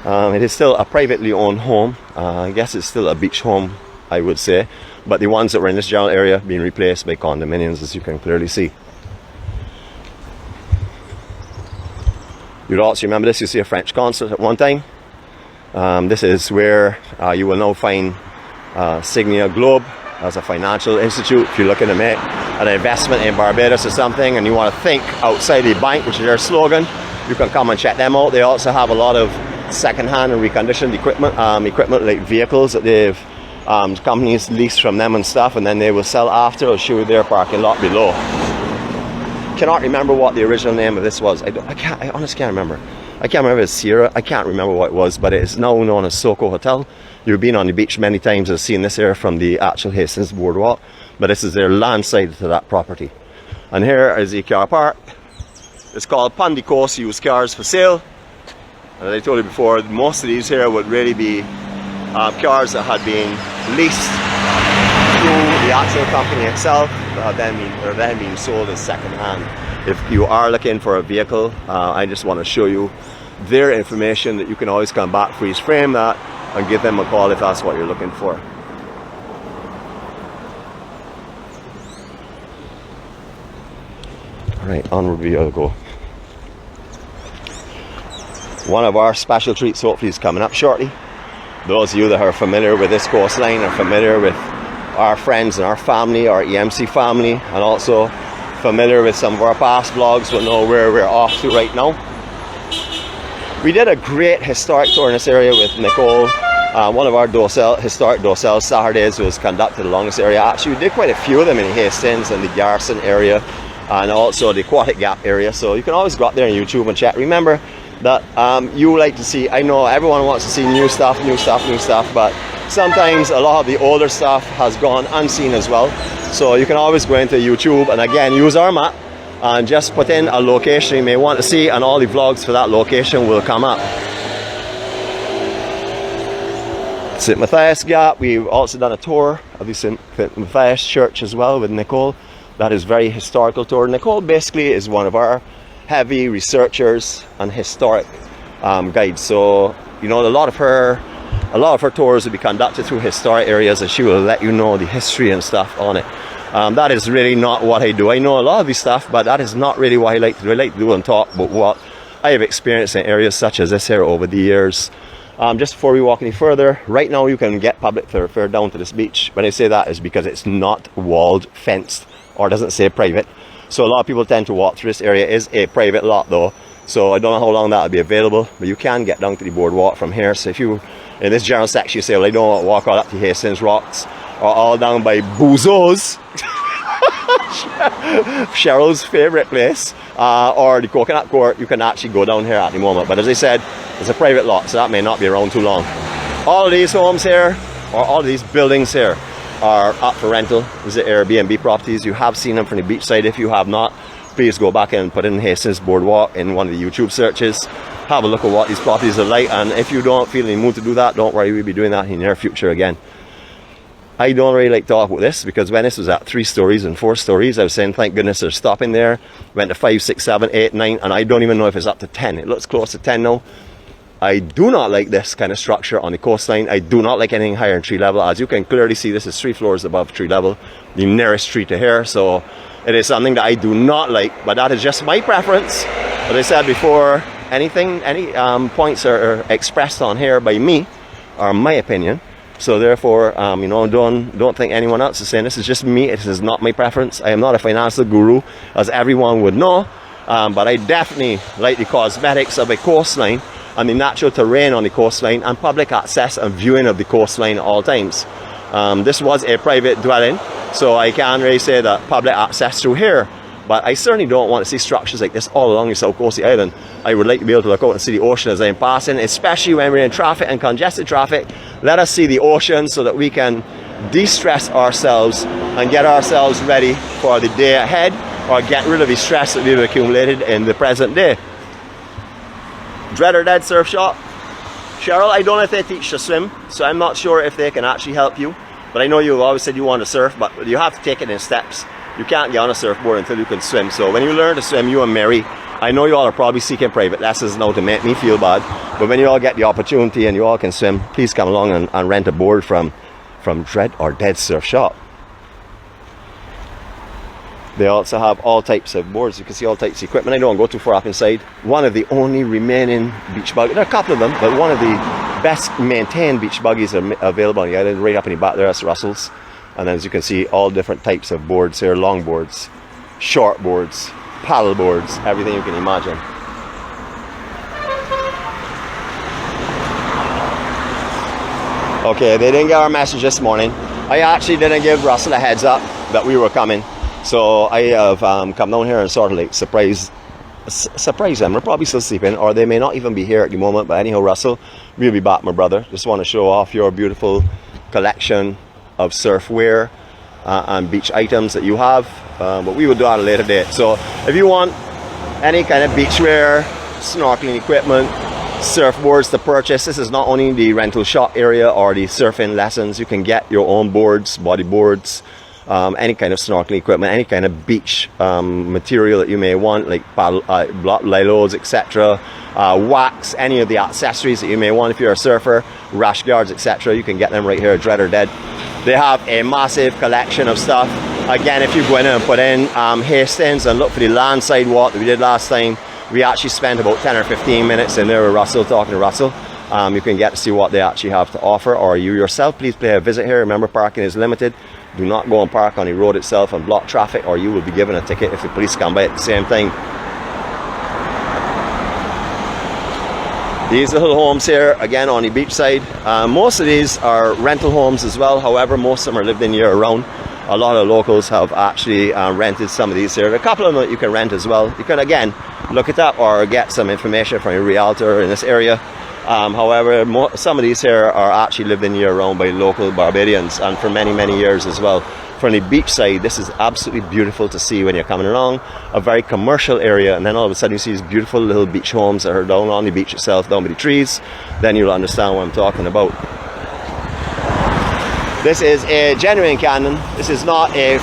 [SPEAKER 1] It is still a privately owned home. I guess it's still a beach home, I would say, but the ones that were in this general area being replaced by condominiums, as you can clearly see. You'd also remember this, you see a French consulate at one time. This is where you will now find Signia Globe as a financial institute. If you're looking to make an investment in Barbados or something and you want to think outside the bank, which is their slogan, you can come and check them out. They also have a lot of second-hand and reconditioned equipment, like vehicles that they've companies lease from them and stuff, and then they will sell after. I'll show you their parking lot below. Cannot remember what the original name of this was. I honestly can't remember. I can't remember if it's Sierra. I can't remember what it was, but it is now known as 𝗁𝐶𝑜 Hotel. You've been on the beach many times and seen this here from the actual Hastings boardwalk, but this is their land side to that property. And here is the car park. It's called 𝗃𝐷𝐾𝐿 Used Cars for Sale. And as I told you before, most of these here would really be cars that had been leased through the actual company itself, that have then been sold as second hand. If you are looking for a vehicle, I just want to show you their information that you can always come back, freeze frame that, and give them a call if that's what you're looking for. Alright, onward we'll go. One of our special treats hopefully is coming up shortly. Those of you that are familiar with this coastline are familiar with our friends and our family, our EMC family, and also familiar with some of our past vlogs will know where we're off to right now. We did a great historic tour in this area with Nicole. One of our historic 𝗳𝗟𝗘 Saturdays was conducted along this area. Actually, we did quite a few of them in Hastings and the Garrison area, and also the Aquatic Gap area. So you can always go up there on YouTube and check. Remember that you like to see, I know everyone wants to see new stuff, but sometimes a lot of the older stuff has gone unseen as well. So you can always go into YouTube and again use our map and just put in a location you may want to see, and all the vlogs for that location will come up. St. Matthias Gap, we've also done a tour of the St. Matthias Church as well with Nicole. That is very historical tour. Nicole basically is one of our heavy researchers and historic guides. So you know, a lot of her tours will be conducted through historic areas, and she will let you know the history and stuff on it. That is really not what I do. I know a lot of this stuff, but that is not really what I like to do. I like to do and talk about what I have experienced in areas such as this here over the years. Just before we walk any further, right now you can get public thoroughfare down to this beach. When I say that is because it's not walled, fenced, or doesn't say private. So a lot of people tend to walk through this area. It is a private lot though, so I don't know how long that will be available, but you can get down to the boardwalk from here. So if you, in this general section, you say, well, I don't want to walk all up to Hastings Rocks or all down by Bouzo's, Cheryl's favourite place, or the Coconut Court, you can actually go down here at the moment. But as I said, it's a private lot, so that may not be around too long. All of these homes here, or all of these buildings here, are up for rental. These are Airbnb properties. You have seen them from the beach side. If you have not, please go back and put in Hastings Boardwalk in one of the YouTube searches. Have a look at what these properties are like, and if you don't feel in the mood to do that, don't worry, we'll be doing that in the near future again. I don't really like to talk about this because when this was at 3 stories and 4 stories, I was saying thank goodness they're stopping there. Went to 5, 6, 7, 8, 9, and I don't even know if it's up to 10. It looks close to 10 now. I do not like this kind of structure on the coastline. I do not like anything higher than tree level. As you can clearly see, this is 3 floors above tree level, the nearest tree to here. So it is something that I do not like, but that is just my preference. As I said before, any points are expressed on here by me are my opinion. So therefore, you know, don't think anyone else is saying this is just me. This is not my preference. I am not a financial guru, as everyone would know, but I definitely like the cosmetics of a coastline and the natural terrain on the coastline and public access and viewing of the coastline at all times. This was a private dwelling, so I can't really say that public access through here, but I certainly don't want to see structures like this all along the south coast of the island. I would like to be able to look out and see the ocean as I'm passing, especially when we're in traffic and congested traffic. Let us see the ocean so that we can de-stress ourselves and get ourselves ready for the day ahead, or get rid of the stress that we've accumulated in the present day. Dread or Dead Surf Shop. Cheryl, I don't know if they teach to swim, so I'm not sure if they can actually help you. But I know you always said you want to surf, but you have to take it in steps. You can't get on a surfboard until you can swim. So when you learn to swim, you and Mary, I know you all are probably seeking private lessons now to make me feel bad. But when you all get the opportunity and you all can swim, please come along and rent a board from 𝗏𝗏 Surf Shop. They also have all types of boards. You can see all types of equipment. I don't go too far up inside. One of the only remaining beach buggies, there are a couple of them, but one of the best maintained beach buggies are available on the island. Right up in the back there, that's Russell's. And as you can see, all different types of boards here, long boards, short boards, paddle boards, everything you can imagine. Okay, they didn't get our message this morning. I actually didn't give Russell a heads up that we were coming. So I have come down here and sort of like surprise them. They're probably still sleeping, or they may not even be here at the moment. But anyhow, Russell, we'll be back, my brother. Just want to show off your beautiful collection of surf wear and beach items that you have. But we will do at a later date. So if you want any kind of beach wear, snorkeling equipment, surfboards to purchase, this is not only the rental shop area or the surfing lessons. You can get your own boards, body boards, any kind of snorkeling equipment, any kind of beach material that you may want, like paddle, lilos, etc. Wax, any of the accessories that you may want if you're a surfer, rash guards, etc. You can get them right here at 𝗏𝗏 Dead. They have a massive collection of stuff. Again, if you go in and put in Hastings and look for the landside walk that we did last time, we actually spent about 10 or 15 minutes in there with Russell, talking to Russell. You can get to see what they actually have to offer, or you yourself, please pay a visit here. Remember, parking is limited. Do not go and park on the road itself and block traffic, or you will be given a ticket if the police come by at the same time. These little homes here, again on the beach side. Most of these are rental homes as well. However, most of them are lived in year round. A lot of locals have actually rented some of these here. There are a couple of them that you can rent as well. You can, again, look it up or get some information from your realtor in this area. However, some of these here are actually lived in year round by local Barbadians, and for many, many years as well. From the beach side, this is absolutely beautiful to see when you're coming along. A very commercial area, and then all of a sudden you see these beautiful little beach homes that are down on the beach itself, down by the trees. Then you'll understand what I'm talking about. This is a genuine cannon. This is not a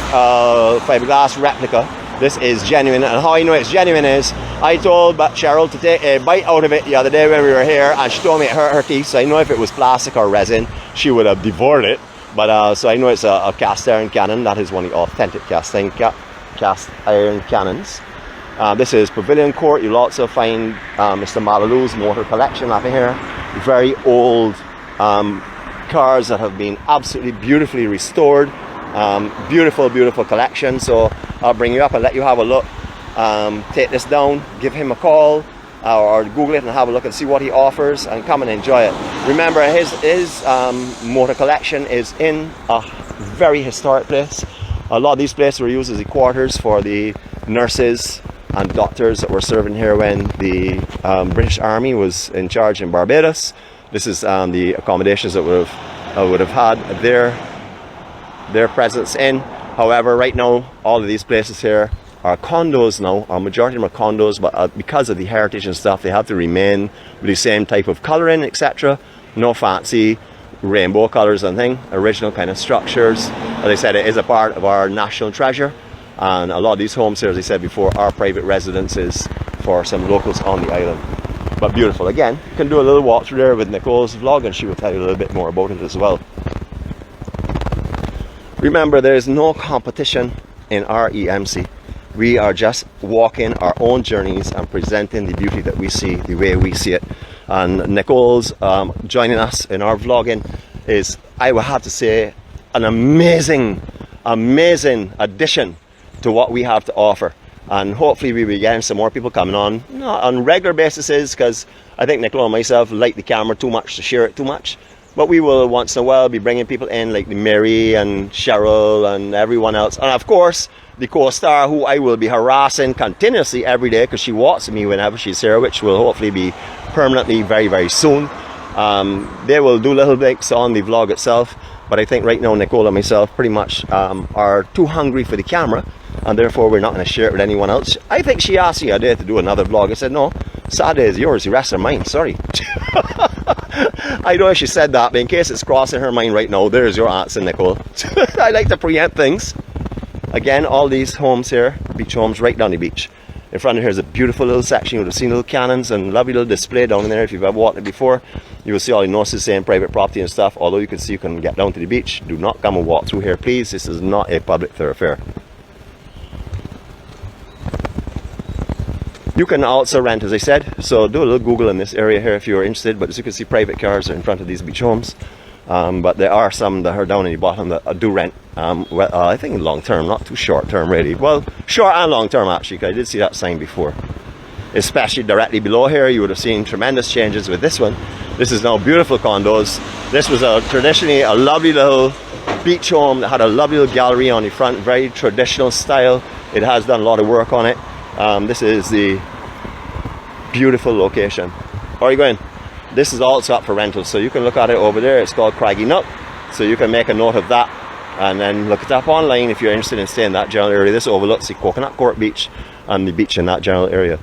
[SPEAKER 1] fiberglass replica. This is genuine, and how I know it's genuine is I told Cheryl to take a bite out of it the other day when we were here, and she told me it hurt her teeth. So I know if it was plastic or resin, she would have devoured it. But so I know it's a cast iron cannon. That is one of the authentic cast iron cannons. This is Pavilion Court. You'll also find Mr. Malalou's motor collection up in here. Very old cars that have been absolutely beautifully restored. Beautiful, beautiful collection. So I'll bring you up and let you have a look. Take this down, give him a call, or Google it and have a look and see what he offers, and come and enjoy it. Remember, his motor collection is in a very historic place. A lot of these places were used as the quarters for the nurses and doctors that were serving here when the British Army was in charge in Barbados. This is the accommodations that would have had their presence in. However, right now, all of these places here are condos now. A majority of them are condos, but because of the heritage and stuff, they have to remain with the same type of colouring, etc. No fancy rainbow colours and thing. Original kind of structures. As I said, it is a part of our national treasure. And a lot of these homes here, as I said before, are private residences for some locals on the island. But beautiful. Again, you can do a little walk through there with Nicole's vlog, and she will tell you a little bit more about it as well. Remember, there is no competition in our EMC. We are just walking our own journeys and presenting the beauty that we see the way we see it. And Nicole's joining us in our vlogging is, I will have to say, an amazing addition to what we have to offer. And hopefully we will be getting some more people coming on, not on regular basis, because I think Nicole and myself like the camera too much to share it too much. But we will once in a while be bringing people in like Mary and Cheryl and everyone else. And of course, the co-star who I will be harassing continuously every day because she walks with me whenever she's here, which will hopefully be permanently very, very soon. They will do little bits on the vlog itself. But I think right now Nicole and myself pretty much are too hungry for the camera. And therefore we're not going to share it with anyone else. I think she asked me a day to do another vlog. I said, no, Saturday is yours, the rest are mine, sorry. I know she said that, but in case it's crossing her mind right now, there's your answer, Nicole. I like to preempt things. Again, all these homes here, beach homes right down the beach. In front of here is a beautiful little section. You would have seen little cannons and lovely little display down in there. If you've ever walked it before, you will see all the notices saying private property and stuff. Although you can see you can get down to the beach, do not come and walk through here, please. This is not a public thoroughfare. You can also rent, as I said, so do a little Google in this area here if you're interested. But as you can see, private cars are in front of these beach homes. But there are some that are down in the bottom that do rent. Well, I think long term, not too short term really. Well, short and long term actually, because I did see that sign before. Especially directly below here, you would have seen tremendous changes with this one. This is now beautiful condos. This was traditionally a lovely little beach home that had a lovely little gallery on the front, very traditional style. It has done a lot of work on it. This is the beautiful location. Where are you going? This is also up for rental, so you can look at it over there. It's called Craggy Nook, so you can make a note of that and then look it up online if you're interested in staying in that general area. This overlooks the Coconut Court Beach and the beach in that general area.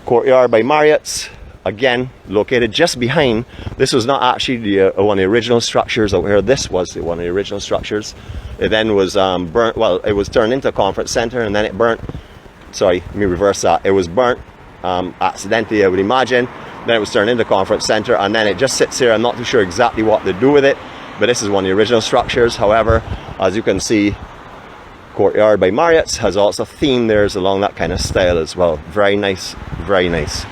[SPEAKER 1] Courtyard by Marriott's, again located just behind. This was not actually the, one of the original structures over here. This was one of the original structures. It then was burnt. Well, it was turned into a conference center and then it burnt. Sorry, let me reverse that. It was burnt accidentally, I would imagine. Then it was turned into a conference center and then it just sits here. I'm not too sure exactly what they do with it, but this is one of the original structures. However, as you can see, Courtyard by Marriott's has also themed theirs along that kind of style as well. Very nice, very nice.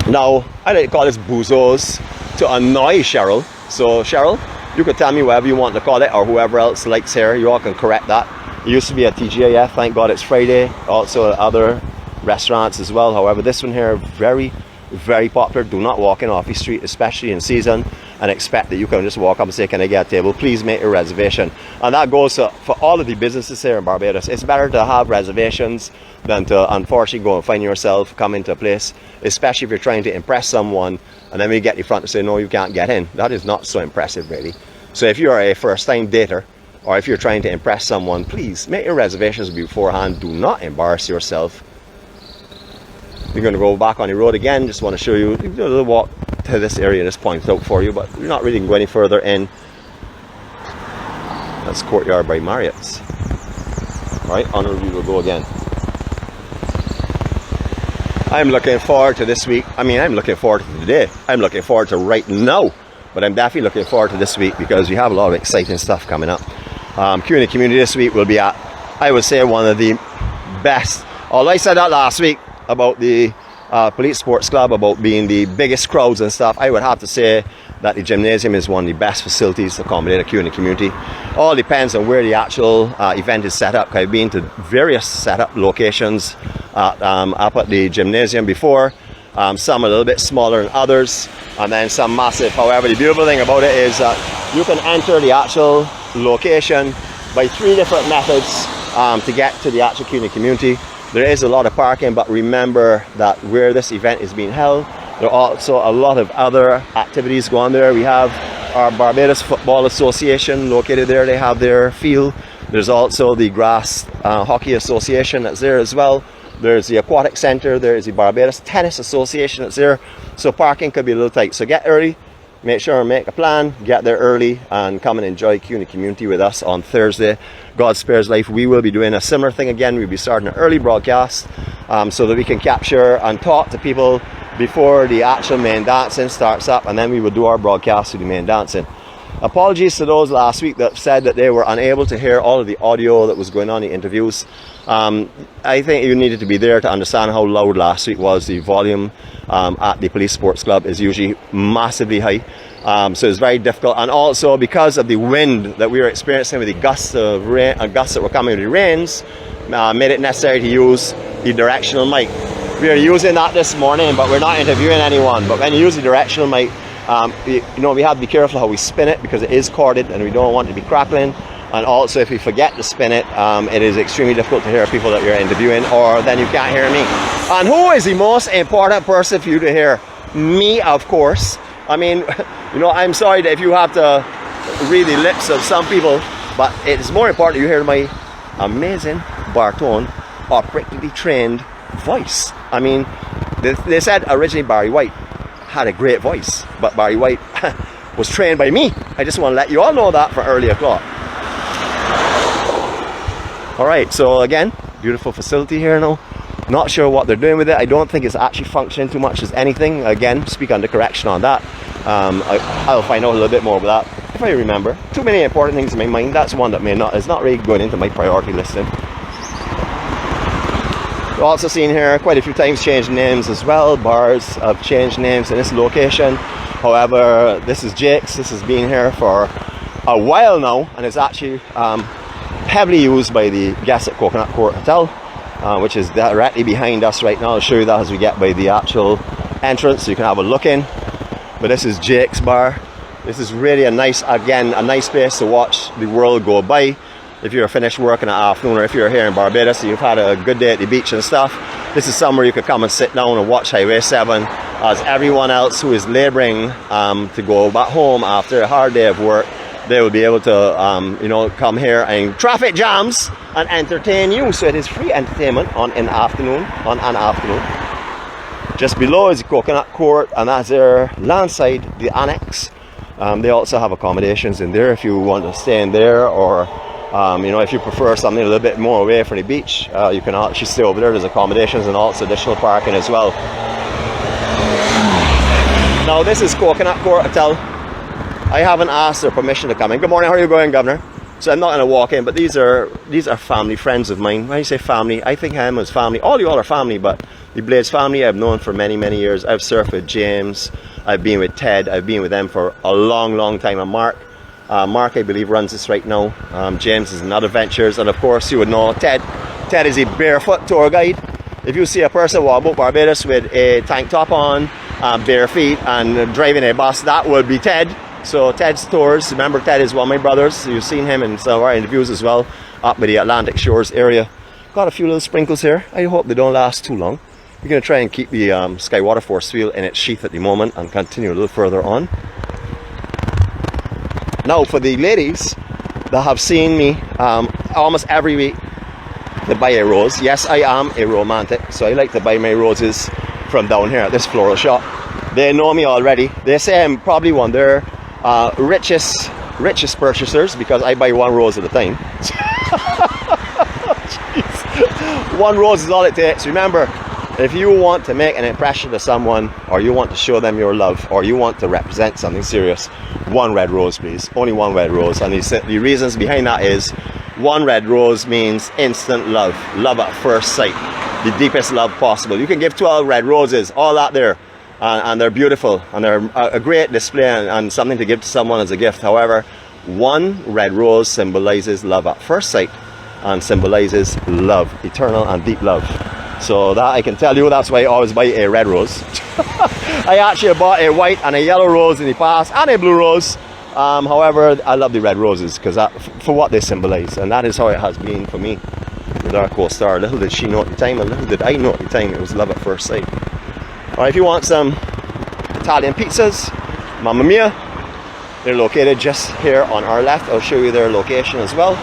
[SPEAKER 1] Now, I like to call this Boozos to annoy Cheryl. So Cheryl, you could tell me whatever you want to call it, or whoever else likes here. You all can correct that. It used to be a TGIF, thank God it's Friday. Also other restaurants as well. However, this one here, very popular. Do not walk in off the street, especially in season, and expect that you can just walk up and say, can I get a table? Please make a reservation. And that goes for all of the businesses here in Barbados. It's better to have reservations than to unfortunately go and find yourself come into a place, especially if you're trying to impress someone and then when you get in front and say no, you can't get in. That is not so impressive really. So if you are a first-time dater, or if you're trying to impress someone, please make your reservations beforehand. Do not embarrass yourself. We're going to go back on the road again. Just want to show you a little walk to this area. This points out for you, but we're not really going to go any further in. That's Courtyard by Marriott's. Right, on we will go again. I'm looking forward to this week. I mean, I'm looking forward to today. I'm looking forward to right now, but I'm definitely looking forward to this week because we have a lot of exciting stuff coming up. Q&A community this week will be at, I would say, one of the best. Although I said that last week about the police sports club, about being the biggest crowds and stuff, I would have to say that the gymnasium is one of the best facilities to accommodate a Q&A community. All depends on where the actual event is set up. I've been to various setup locations up at the gymnasium before. Some a little bit smaller than others, and then some massive. However, the beautiful thing about it is that you can enter the actual location by 3 different methods to get to the actual Q&A community. There is a lot of parking, but remember that where this event is being held, there are also a lot of other activities going there. We have our Barbados Football Association located there. They have their field. There's also the Grass Hockey Association that's there as well. There's the Aquatic Center. There's the Barbados Tennis Association that's there. So parking could be a little tight. So get early. Make sure and make a plan, get there early and come and enjoy Q&A community with us on Thursday. God Spares Life, we will be doing a similar thing again. We'll be starting an early broadcast so that we can capture and talk to people before the actual main dancing starts up, and then we will do our broadcast to the main dancing. Apologies to those last week that said that they were unable to hear all of the audio that was going on in the interviews. I think you needed to be there to understand how loud last week was. The volume at the police sports club is usually massively high, so it's very difficult. And also because of the wind that we were experiencing with the gusts of rain, gusts that were coming with the rains, made it necessary to use the directional mic. We are using that this morning, but we're not interviewing anyone. But when you use the directional mic, you know, we have to be careful how we spin it because it is corded and we don't want it to be crackling. And also if we forget to spin it, it is extremely difficult to hear people that you're interviewing, or then you can't hear me. And who is the most important person for you to hear? Me, of course. I mean, you know, I'm sorry that if you have to read the lips of some people, but it's more important you hear my amazing baritone, operatically trained voice. I mean, they said originally Barry White. had a great voice, but Barry White was trained by me. I just want to let you all know that for early o'clock. Alright, so again, beautiful facility here now. Not sure what they're doing with it. I don't think it's actually functioning too much as anything. Again, speak under correction on that. I'll find out a little bit more about that if I remember. Too many important things in my mind. That's one that is not really going into my priority listing. We've also seen here quite a few times changed names as well. Bars have changed names in this location. However, this is Jake's. This has been here for a while now, and it's actually heavily used by the guests at Coconut Court Hotel, which is directly behind us right now. I'll show you that as we get by the actual entrance so you can have a look in. But this is Jake's bar. This is really a nice place to watch the world go by. If you're finished work in the afternoon, or if you're here in Barbados and you've had a good day at the beach and stuff, this is somewhere you could come and sit down and watch Highway 7 as everyone else who is laboring to go back home after a hard day of work, they will be able to you know, come here and traffic jams and entertain you. So it is free entertainment on an afternoon. Just below is the Coconut Court, and that's their land side, the annex. They also have accommodations in there if you want to stay in there, or you know, if you prefer something a little bit more away from the beach, you can actually stay over there. There's accommodations and also additional parking as well. Now this is Coconut Court Hotel. I haven't asked their permission to come in. Good morning, how are you going, Governor? So I'm not going to walk in, but these are family friends of mine. When I say family, I think him as family. All you all are family, but the Blades family I've known for many, many years. I've surfed with James, I've been with Ted, I've been with them for a long, long time. And Mark, I believe, runs this right now. James is in other ventures, and of course you would know Ted. Ted is a barefoot tour guide. If you see a person walk about Barbados with a tank top on, bare feet, and driving a bus, that would be Ted. So Ted's Tours, remember Ted is one of my brothers. You've seen him in some of our interviews as well, up by the Atlantic Shores area. Got a few little sprinkles here. I hope they don't last too long. We're going to try and keep the Skywater force field in its sheath at the moment and continue a little further on. Now for the ladies that have seen me almost every week to buy a rose. Yes, I am a romantic, so I like to buy my roses from down here at this floral shop. They know me already. They say I'm probably one of their richest purchasers because I buy one rose at a time. One rose is all it takes. Remember, if you want to make an impression to someone, or you want to show them your love, or you want to represent something serious, one red rose, please. Only one red rose. And the reasons behind that is, one red rose means instant love. Love at first sight. The deepest love possible. You can give 12 red roses, all out there. And they're beautiful, and they're a great display and something to give to someone as a gift. However, one red rose symbolizes love at first sight and symbolizes love, eternal and deep love. So that I can tell you, that's why I always buy a red rose. I actually bought a white and a yellow rose in the past, and a blue rose. However, I love the red roses because for what they symbolize, and that is how it has been for me with our co-star. Little did she know at the time, and little did I know at the time, it was love at first sight. Alright, if you want some Italian pizzas, Mamma Mia, they're located just here on our left. I'll show you their location as well.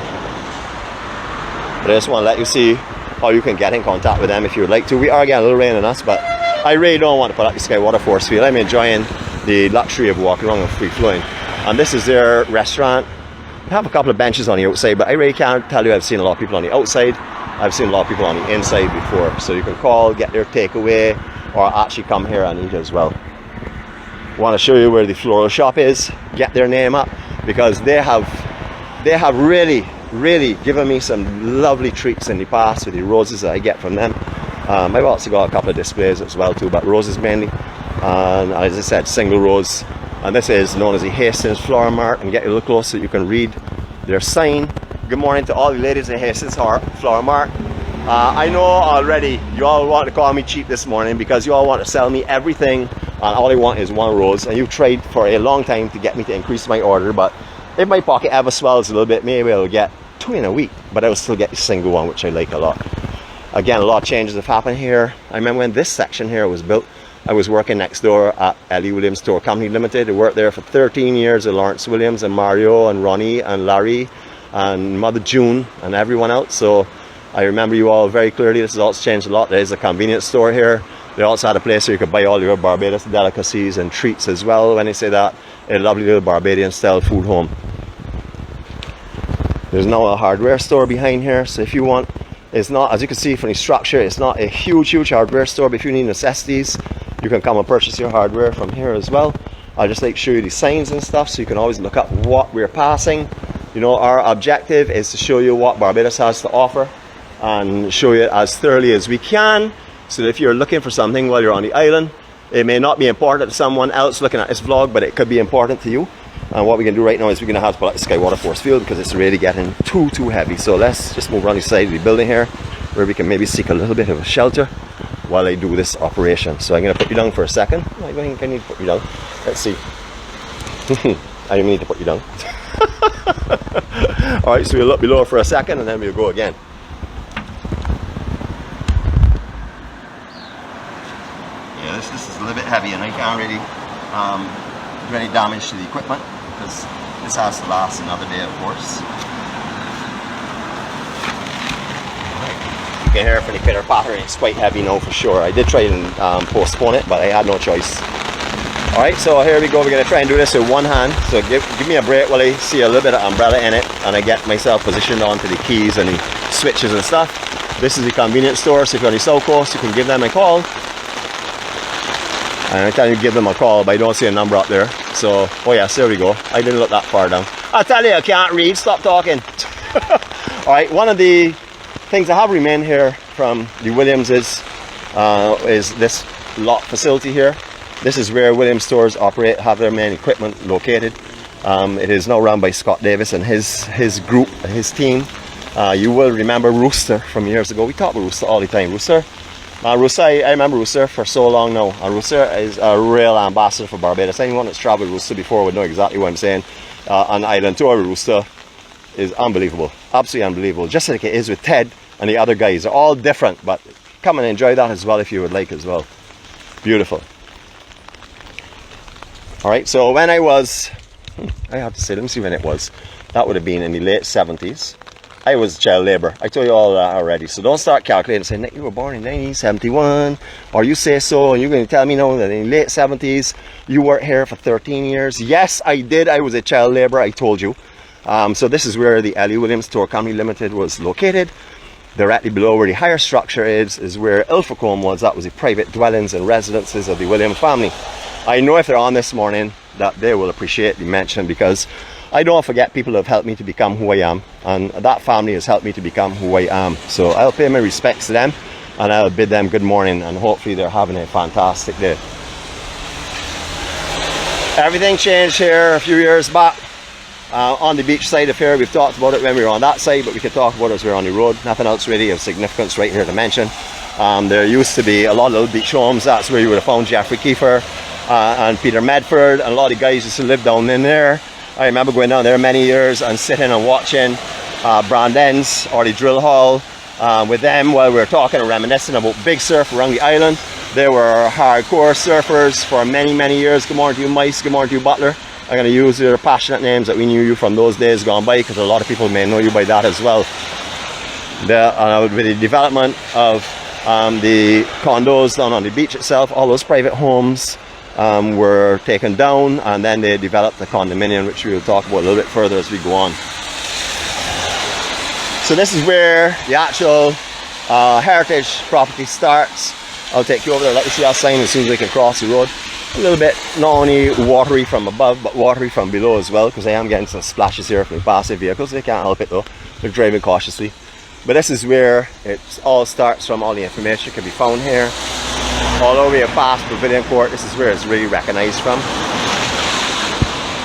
[SPEAKER 1] But I just want to let you see how you can get in contact with them if you would like to. We are getting a little rain on us, but I really don't want to put out the Skywater force field. I'm enjoying the luxury of walking along and free flowing. And this is their restaurant. They have a couple of benches on the outside, but I really can't tell you I've seen a lot of people on the outside. I've seen a lot of people on the inside before. So you can call, get their takeaway, or actually come here and eat as well. I want to show you where the floral shop is. Get their name up because they have really given me some lovely treats in the past with the roses that I get from them. I've also got a couple of displays as well too, but roses mainly. And as I said, single rose. And this is known as the Hastings Flower Mart. And get a little closer so you can read their sign. Good morning to all the ladies at Hastings Flower Mart. I know already you all want to call me cheap this morning because you all want to sell me everything, and all I want is one rose. And you've tried for a long time to get me to increase my order, but if my pocket ever swells a little bit, maybe I'll get 2 in a week, but I will still get the single one, which I like a lot. Again, a lot of changes have happened here. I remember when this section here was built, I was working next door at Ellie Williams Tour Company Limited. I worked there for 13 years with Lawrence Williams and Mario and Ronnie and Larry and Mother June and everyone else. So I remember you all very clearly. This has also changed a lot. There's a convenience store here. They also had a place where you could buy all your Barbados delicacies and treats as well. When they say that, a lovely little Barbadian style food home. There's now a hardware store behind here, so if you want, it's not, as you can see from the structure, it's not a huge hardware store, but if you need necessities, you can come and purchase your hardware from here as well. I'll just like show you the signs and stuff so you can always look up what we're passing. You know, our objective is to show you what Barbados has to offer and show you it as thoroughly as we can, so that if you're looking for something while you're on the island, it may not be important to someone else looking at this vlog, but it could be important to you. And what we can do right now is we're going to have to pull out the SkyWater force field because it's really getting too heavy. So let's just move around the side of the building here where we can maybe seek a little bit of a shelter while I do this operation. So I'm going to put you down for a second. I don't think I need to put you down. Let's see. I don't need to put you down. Alright, so we'll look below for a second and then we'll go again. Yeah, this is a little bit heavy and I can't really do any damage to the equipment because this has to last another day, of course. You can hear it from the pitter patter, it's quite heavy now for sure. I did try and postpone it, but I had no choice. Alright, so here we go. We're going to try and do this with one hand. So give me a break while I see a little bit of umbrella in it and I get myself positioned onto the keys and the switches and stuff. This is the convenience store, so if you're on the South Coast, you can give them a call. And I tell you, give them a call, but I don't see a number up there. So, oh yes, there we go. I didn't look that far down. I tell you, I can't read. Stop talking. Alright, one of the things that have remained here from the Williams is this lot facility here. This is where Williams stores operate, have their main equipment located. It is now run by Scott Davis and his group, his team. You will remember Rooster from years ago. We talk about Rooster all the time. Rooster, I remember Rooster for so long now. And Rooster is a real ambassador for Barbados. Anyone that's traveled Rooster before would know exactly what I'm saying. An island tour with Rooster is unbelievable, absolutely unbelievable. Just like it is with Ted and the other guys. They're all different, but come and enjoy that as well if you would like as well. Beautiful. Alright, so when I was, I have to say, let me see when it was. That would have been in the late 70s. I was child labor. I told you all that already. So don't start calculating and say, Nick, you were born in 1971, or you say so, and you're going to tell me now that in the late 70s, you worked here for 13 years. Yes, I did. I was a child laborer, I told you. So this is where the L.E. Williams Tour Company Limited was located. Directly below where the higher structure is where 𝗏𝗀𝗀𝗀 was. That was the private dwellings and residences of the Williams family. I know if they're on this morning that they will appreciate the mention, because I don't forget people who have helped me to become who I am, and that family has helped me to become who I am. So I'll pay my respects to them and I'll bid them good morning, and hopefully they're having a fantastic day. Everything changed here a few years back. On the beach side of here, we've talked about it when we were on that side, but we could talk about it as we're on the road. Nothing else really of significance right here to mention. There used to be a lot of little beach homes. That's where you would have found 𝗂𝗂𝗏𝗂𝗏 and Peter Medford, and a lot of guys used to live down in there. I remember going down there many years and sitting and watching Brandens or the drill hall with them while we were talking and reminiscing about big surf around the island. They were hardcore surfers for many years. Good morning to you, Mice. Good morning to you, Butler. I'm going to use your passionate names that we knew you from those days gone by, because a lot of people may know you by that as well. With the development of the condos down on the beach itself, all those private homes were taken down, and then they developed the condominium, which we will talk about a little bit further as we go on. So this is where the actual heritage property starts. I'll take you over there, let you see our sign as soon as we can cross the road. A little bit not only watery from above, but watery from below as well, because I am getting some splashes here from the passing vehicles. They can't help it though, they're driving cautiously. But this is where it all starts from. All the information can be found here. All over your past Pavilion Court, this is where it's really recognized from.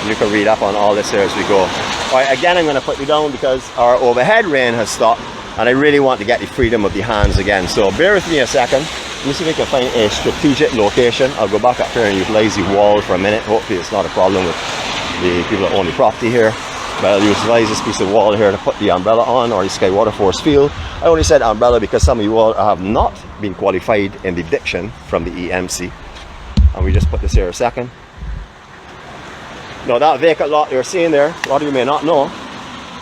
[SPEAKER 1] And you can read up on all this here as we go. Alright, again I'm going to put you down because our overhead rain has stopped, and I really want to get the freedom of the hands again. So bear with me a second. Let me see if we can find a strategic location. I'll go back up here and utilize the wall for a minute. Hopefully it's not a problem with the people that own the property here. But I'll utilize this piece of wall here to put the umbrella on, or the SkyWater force field. I only said umbrella because some of you all have not been qualified in the diction from the EMC. And we just put this here a second. Now that vacant lot you're seeing there, a lot of you may not know,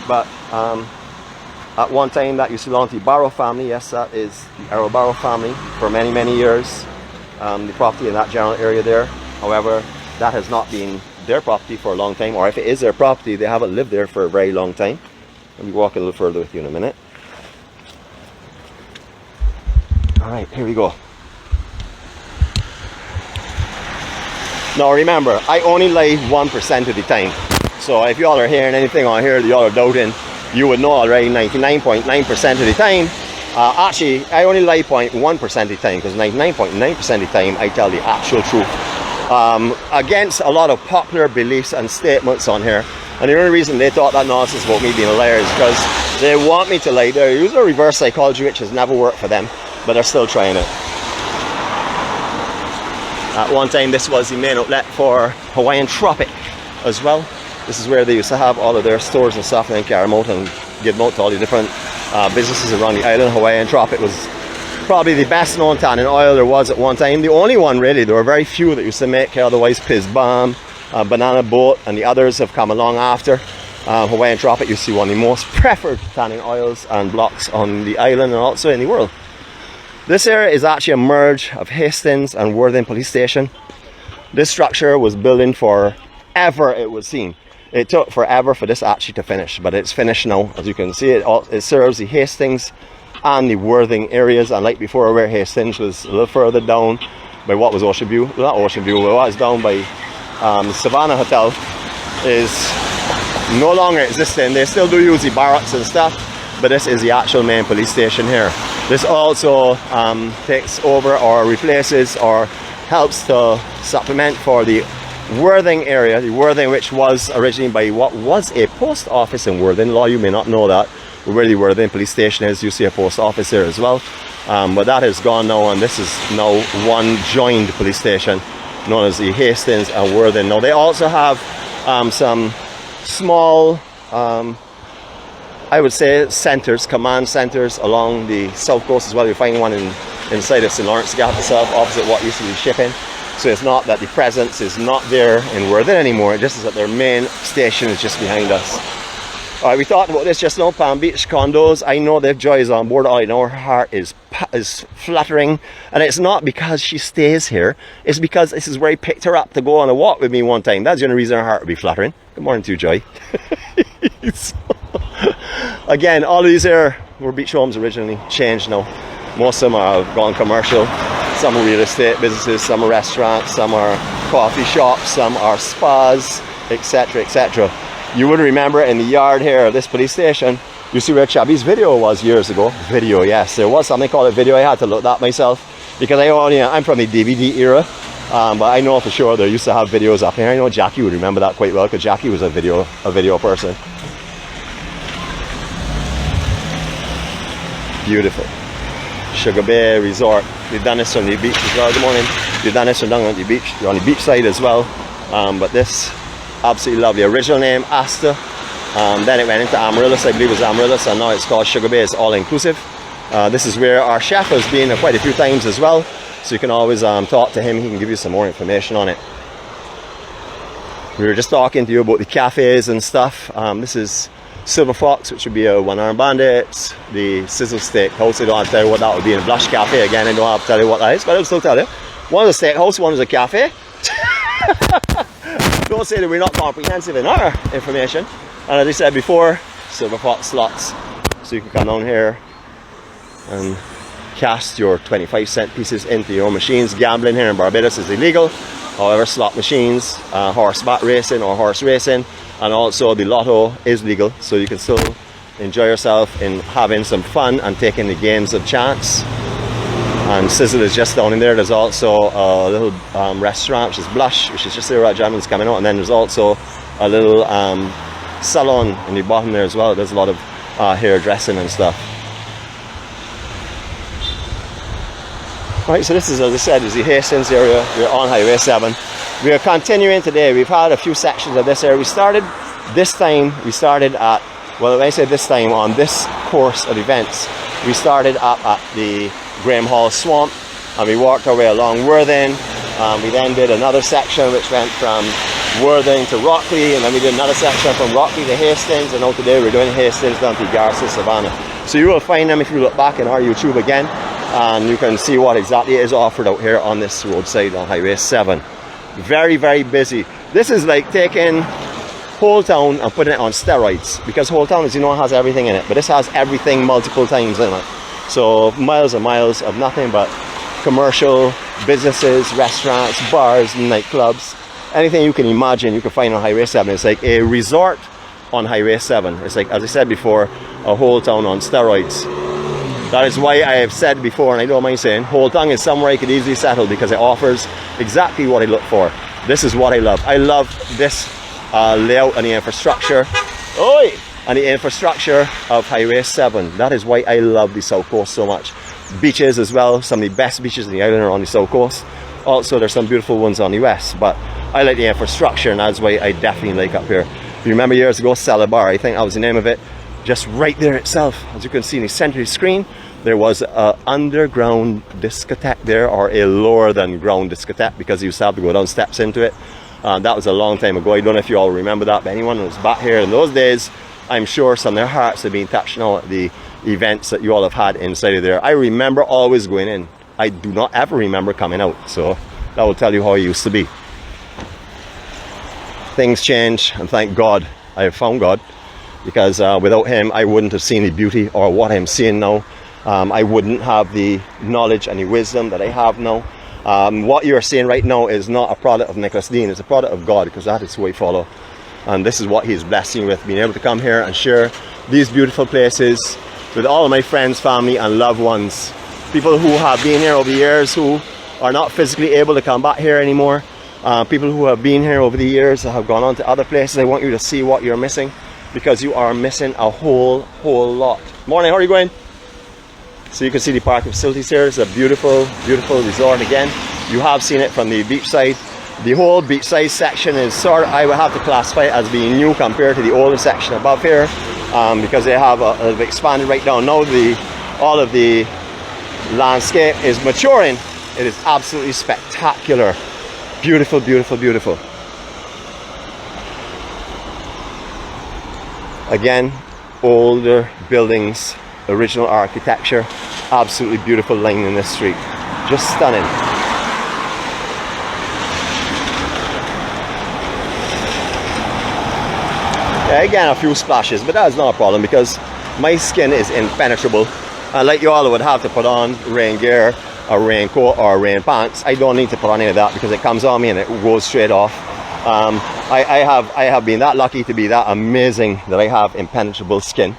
[SPEAKER 1] but at one time that used to belong to the Barrow family. Yes, that is the 𝗟𝗏𝗏𝗏 family for many years. the property in that general area there. However, that has not been their property for a long time, or if it is their property, they haven't lived there for a very long time. Let me walk a little further with you in a minute. Alright, here we go. Now remember, I only lie 1% of the time. So if y'all are hearing anything on here that y'all are doubting, you would know already 99.9% of the time. Actually, I only lie 0.1% of the time, because 99.9% of the time I tell the actual truth. Against a lot of popular beliefs and statements on here. And the only reason they thought that nonsense about me being a liar is because they want me to lie. They're using a reverse psychology, which has never worked for them, but they're still trying it. At one time, this was the main outlet for 𝗁𝗃𝗃 as well. This is where they used to have all of their stores and stuff, and then carry them out and give them out to all the different businesses around the island. 𝗁𝗃𝗃 was probably the best known tanning oil there was at one time. The only one really. There were very few that used to make otherwise. 𝗃𝗃𝗏, Banana Boat, and the others have come along after. 𝗁𝗃𝗃𝗃 used to be one of the most preferred tanning oils and blocks on the island and also in the world. This area is actually a merge of Hastings and Worthing Police Station. This structure was building forever, it would seem. It took forever for this actually to finish, but it's finished now. As you can see, it serves the Hastings and the Worthing areas, and like before, where Hastings was a little further down by what was Ocean View, not Ocean View, but what is down by the Savannah Hotel, is no longer existing. They still do use the barracks and stuff, but this is the actual main police station here. This also takes over or replaces or helps to supplement for the Worthing area, the Worthing, which was originally by what was a post office in Worthing. A lot of you may not know that, but where the Worthing police station is, you see a post office there as well. But that is gone now, and this is now one joined police station known as the Hastings and Worthing. Now they also have some small, I would say, centers, command centers along the south coast as well. You find one inside of St. Lawrence Gap itself, opposite what used to be shipping. So it's not that the presence is not there in Worthing anymore, it just is that their main station is just behind us. Alright, we talked about this just now, Palm Beach condos. I know that Joy is on board. I know her heart is fluttering, and it's not because she stays here, it's because this is where I picked her up to go on a walk with me one time. That's the only reason her heart would be fluttering. Good morning to you, Joy. Again, all of these here were beach homes originally, changed now. Most of them have gone commercial. Some are real estate businesses, some are restaurants, some are coffee shops, some are spas, etc, etc. You would remember in the yard here of this police station, you see where Chubby's video was years ago. Video, yes, there was something called a video. I had to look that myself because I'm from the DVD era, but I know for sure they used to have videos up here. I know Jackie would remember that quite well because Jackie was a video person. Beautiful. Sugar Bay Resort. We've done this on the beach as well. Good morning. We've done this on the beach. We're on the beach side as well. But this, absolutely lovely. Original name Astor. Then it went into Amaryllis. I believe it was Amaryllis, and now it's called Sugar Bay. It's all inclusive. This is where our chef has been quite a few times as well. So you can always talk to him. He can give you some more information on it. We were just talking to you about the cafes and stuff. This is Silver Fox, which would be a one-armed bandit. The Sizzle Steakhouse, I don't have to tell you what that would be in a 𝗏𝗏𝗃 Cafe. Again, I don't have to tell you what that is, but I'll still tell you. One is a steakhouse, one is a cafe. Don't say that we're not comprehensive in our information. And as I said before, Silver Fox slots. So you can come down here and cast your 25-cent pieces into your machines. Gambling here in Barbados is illegal. However, slot machines, horseback racing or horse racing, and also the lotto is legal, so you can still enjoy yourself in having some fun and taking the games of chance. And Sizzle is just down in there. There's also a little restaurant, which is Blush, which is just there, right, gentlemen's coming out, and then there's also a little salon in the bottom there as well. There's a lot of hairdressing and stuff. Right, so this is, as I said, is the Hastings area. We're on Highway 7. We are continuing today. We've had a few sections of this area. We started at, well, when I say this time, on this course of events, we started up at the Graham Hall Swamp, and we walked our way along Worthing. We then did another section which went from Worthing to Rockley, and then we did another section from Rockley to Hastings, and now today we're doing Hastings down to Garza, Savannah. So you will find them if you look back in our YouTube again. and you can see what exactly is offered out here on this roadside on Highway 7. Very, very busy. This is like taking Old Town and putting it on steroids, because Old Town, as you know, has everything in it, but this has everything multiple times in it. So miles and miles of nothing but commercial businesses, restaurants, bars, nightclubs, anything you can imagine you can find on Highway 7. It's like a resort on Highway 7. It's like, as I said before, a whole town on steroids. That is why I have said before, and I don't mind saying, Old Town is somewhere I could easily settle, because it offers exactly what I look for. This is what I love. I love this layout and the infrastructure. Oi! And the infrastructure of Highway 7. That is why I love the South Coast so much. Beaches as well. Some of the best beaches in the island are on the South Coast. Also, there's some beautiful ones on the west, but I like the infrastructure, and that's why I definitely like up here. If you remember years ago, 𝗟𝗏, I think that was the name of it. Just right there itself, as you can see in the center of the screen, there was an underground discotheque there, or a lower than ground discotheque, because you used to have to go down steps into it. That was a long time ago. I don't know if you all remember that, but anyone who was back here in those days, I'm sure some of their hearts have been touched now at the events that you all have had inside of there. I remember always going in. I do not ever remember coming out, so that will tell you how it used to be. Things change, and thank God I have found God, because without him I wouldn't have seen the beauty or what I'm seeing now. I wouldn't have the knowledge and the wisdom that I have now. What you're seeing right now is not a product of Nicholas Dean, it's a product of God, because that is who I follow. And this is what he's blessing with, being able to come here and share these beautiful places with all of my friends, family and loved ones. People who have been here over the years who are not physically able to come back here anymore. People who have been here over the years that have gone on to other places. I want you to see what you're missing, because you are missing a whole lot. Morning, how are you going? So you can see the parking facilities here. It's a beautiful, beautiful resort again. You have seen it from the beachside. The whole beachside section is sort of, I would have to classify it as being new compared to the older section above here, because they have expanded right down. Now all of the landscape is maturing. It is absolutely spectacular. Beautiful, beautiful, beautiful. Again, older buildings, original architecture, absolutely beautiful line in this street. Just stunning. Yeah, again, a few splashes, but that is not a problem, because my skin is impenetrable. Like you all would have to put on rain gear, a raincoat or rain pants. I don't need to put on any of that, because it comes on me and it goes straight off. I have been that lucky to be that amazing that I have impenetrable skin.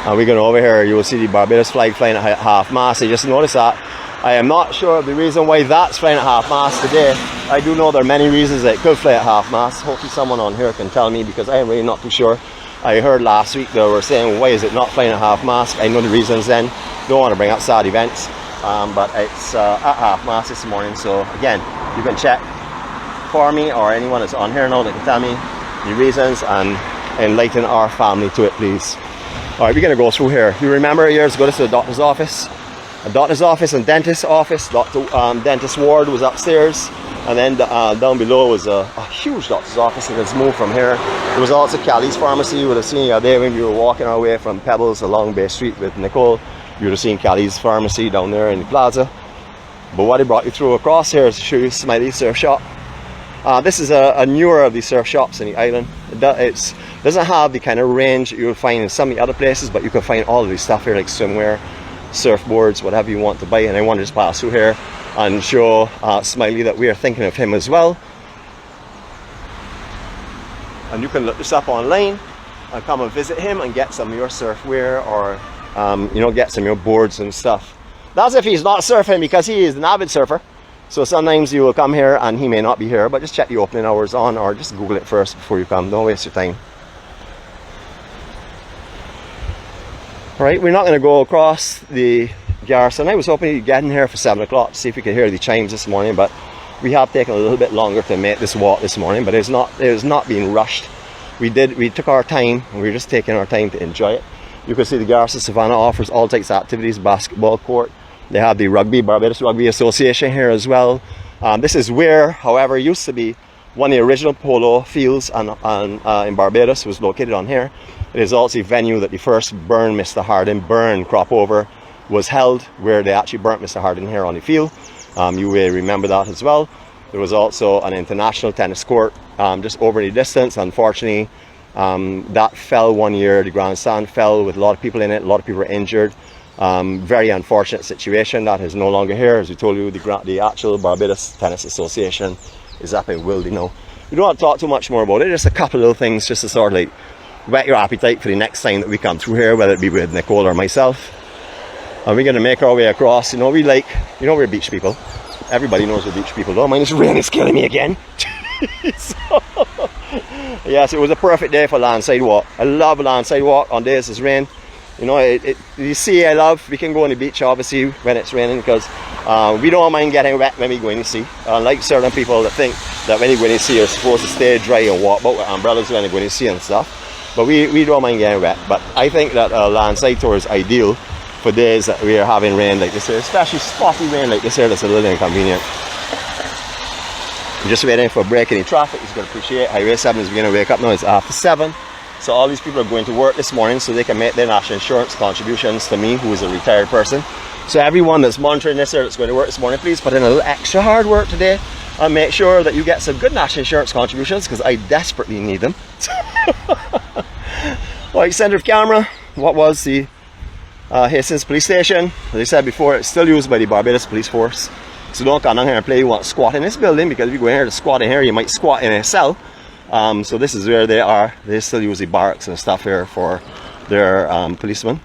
[SPEAKER 1] And we're going over here, you will see the Barbados flag flying at half-mast. I just noticed that. I am not sure of the reason why that's flying at half-mast today. I do know there are many reasons that it could fly at half-mast. Hopefully someone on here can tell me, because I am really not too sure. I heard last week they were saying, why is it not flying at half-mast? I know the reasons then. Don't want to bring up sad events. But it's at half-mast this morning. So again, you can check for me, or anyone that's on here now that can tell me the reasons and enlighten our family to it, please. Alright, we're going to go through here. You remember years ago, this was a doctor's office. A doctor's office and dentist's office. Dentist ward was upstairs. And then down below was a huge doctor's office, and it's moved from here. There was also Kelly's Pharmacy. You would have seen there when we were walking our way from Pebbles along Bay Street with Nicole. You would have seen Kelly's Pharmacy down there in the plaza. But what I brought you through across here is to show you Smiley Surf Shop. This is a newer of the surf shops in the island. It doesn't have the kind of range that you'll find in some of the other places, but you can find all of the stuff here, like swimwear, surfboards, whatever you want to buy. And I want to just pass through here and show Smiley that we are thinking of him as well. And you can look this up online and come and visit him and get some of your surfwear, or you know, get some of your boards and stuff. That's if he's not surfing, because he is an avid surfer. So sometimes you will come here and he may not be here, but just check the opening hours on, or just Google it first before you come. Don't waste your time. Alright, we're not going to go across the garrison. I was hoping you'd get in here for 7 o'clock to see if we could hear the chimes this morning, but we have taken a little bit longer to make this walk this morning, but it was not being rushed. We took our time, and we were just taking our time to enjoy it. You can see the Garrison Savannah offers all types of activities, basketball court. They have the Barbados Rugby Association here as well. This is where, however, used to be one of the original polo fields in Barbados was located on here. It is also a venue that the first burn Mr. Harding burn crop over was held, where they actually burnt Mr. Harding here on the field. You will remember that as well. There was also an international tennis court just over the distance. Unfortunately, that fell one year. The grandstand fell with a lot of people in it. A lot of people were injured. Very unfortunate situation. That is no longer here. As we told you, the actual Barbados Tennis Association is up in Wildy now. We don't want to talk too much more about it. Just a couple of little things just to sort of like whet your appetite for the next time that we come through here, whether it be with Nicole or myself. And we're going to make our way across. You know, we're beach people. Everybody knows we're beach people though. Mine, this rain is killing me again. Yes, it was a perfect day for landside walk. I love a landside walk on days it's rain. You know, the sea I love. We can go on the beach obviously when it's raining, because we don't mind getting wet when we go in the sea. Unlike certain people that think that when you go in the sea you're supposed to stay dry and walk about with umbrellas when you go in the sea and stuff. But we don't mind getting wet. But I think that a landside tour is ideal for days that we are having rain like this here, especially spotty rain like this here. That's a little inconvenient. I'm just waiting for a break in the traffic. He's going to appreciate Highway 7 is beginning to wake up now. It's after 7. So all these people are going to work this morning so they can make their national insurance contributions to me, who is a retired person. So everyone that's monitoring this here that's going to work this morning, please put in a little extra hard work today and make sure that you get some good national insurance contributions, because I desperately need them. Right, center of camera, what was the Hastings police station. As I said before, it's still used by the Barbados police force. So don't come down here and play you want to squat in this building, because if you go in here to squat in here, you might squat in a cell. So this is where they are. They still use the barracks and stuff here for their policemen.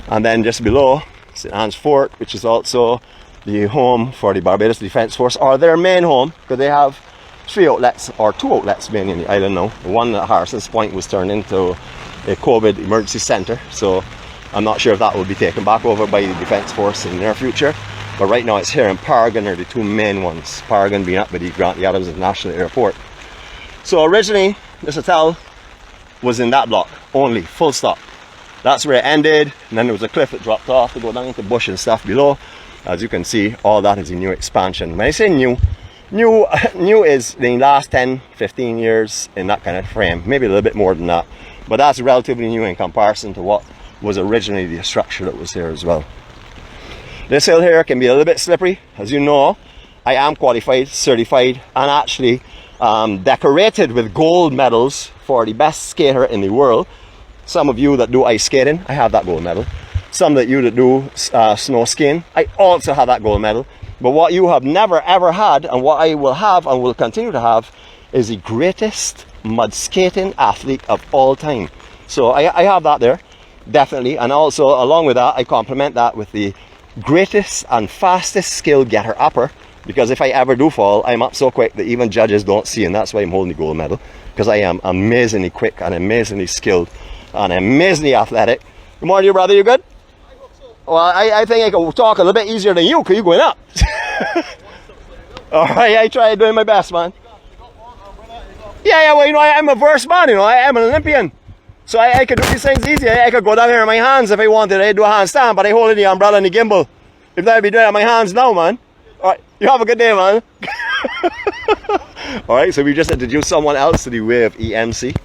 [SPEAKER 1] And then just below, St. Anne's Fort, which is also the home for the Barbados Defence Force, or their main home, because they have 3 outlets, or 2 outlets mainly in the island now. The one at Harrison's Point was turned into a COVID emergency centre, so I'm not sure if that will be taken back over by the Defence Force in the near future. But right now it's here in Paragon are the 2 main ones. Paragon being up by the Grantley Adams International Airport. So originally this hotel was in that block only, full stop. That's where it ended, and then there was a cliff that dropped off to go down into bush and stuff below. As you can see, all that is a new expansion. When I say new is the last 10-15 years in that kind of frame, maybe a little bit more than that, but that's relatively new in comparison to what was originally the structure that was here as well. This hill here can be a little bit slippery. As you know, I am qualified, certified, and actually decorated with gold medals for the best skater in the world. Some of you that do ice skating, I have that gold medal. Some of you that do snow skiing, I also have that gold medal. But what you have never ever had, and what I will have and will continue to have, is the greatest mud skating athlete of all time. So I have that there, definitely. And also along with that, I complement that with the greatest and fastest skill getter upper, because if I ever do fall, I'm up so quick that even judges don't see, and that's why I'm holding the gold medal, because I am amazingly quick and amazingly skilled and amazingly athletic. Good morning, you brother, you good? I hope so. Well, I think I can talk a little bit easier than you, because you're going up. Alright, I try doing my best, man. Yeah, well, you know, I'm a versed man, you know, I am an Olympian. So I could do these things easy. I could go down here in my hands if I wanted. I'd do a handstand, but I hold the umbrella and the gimbal. If that, I'd be doing it on my hands now, man. Alright, you have a good day, man. Alright, so we just introduced someone else to the way of EMC.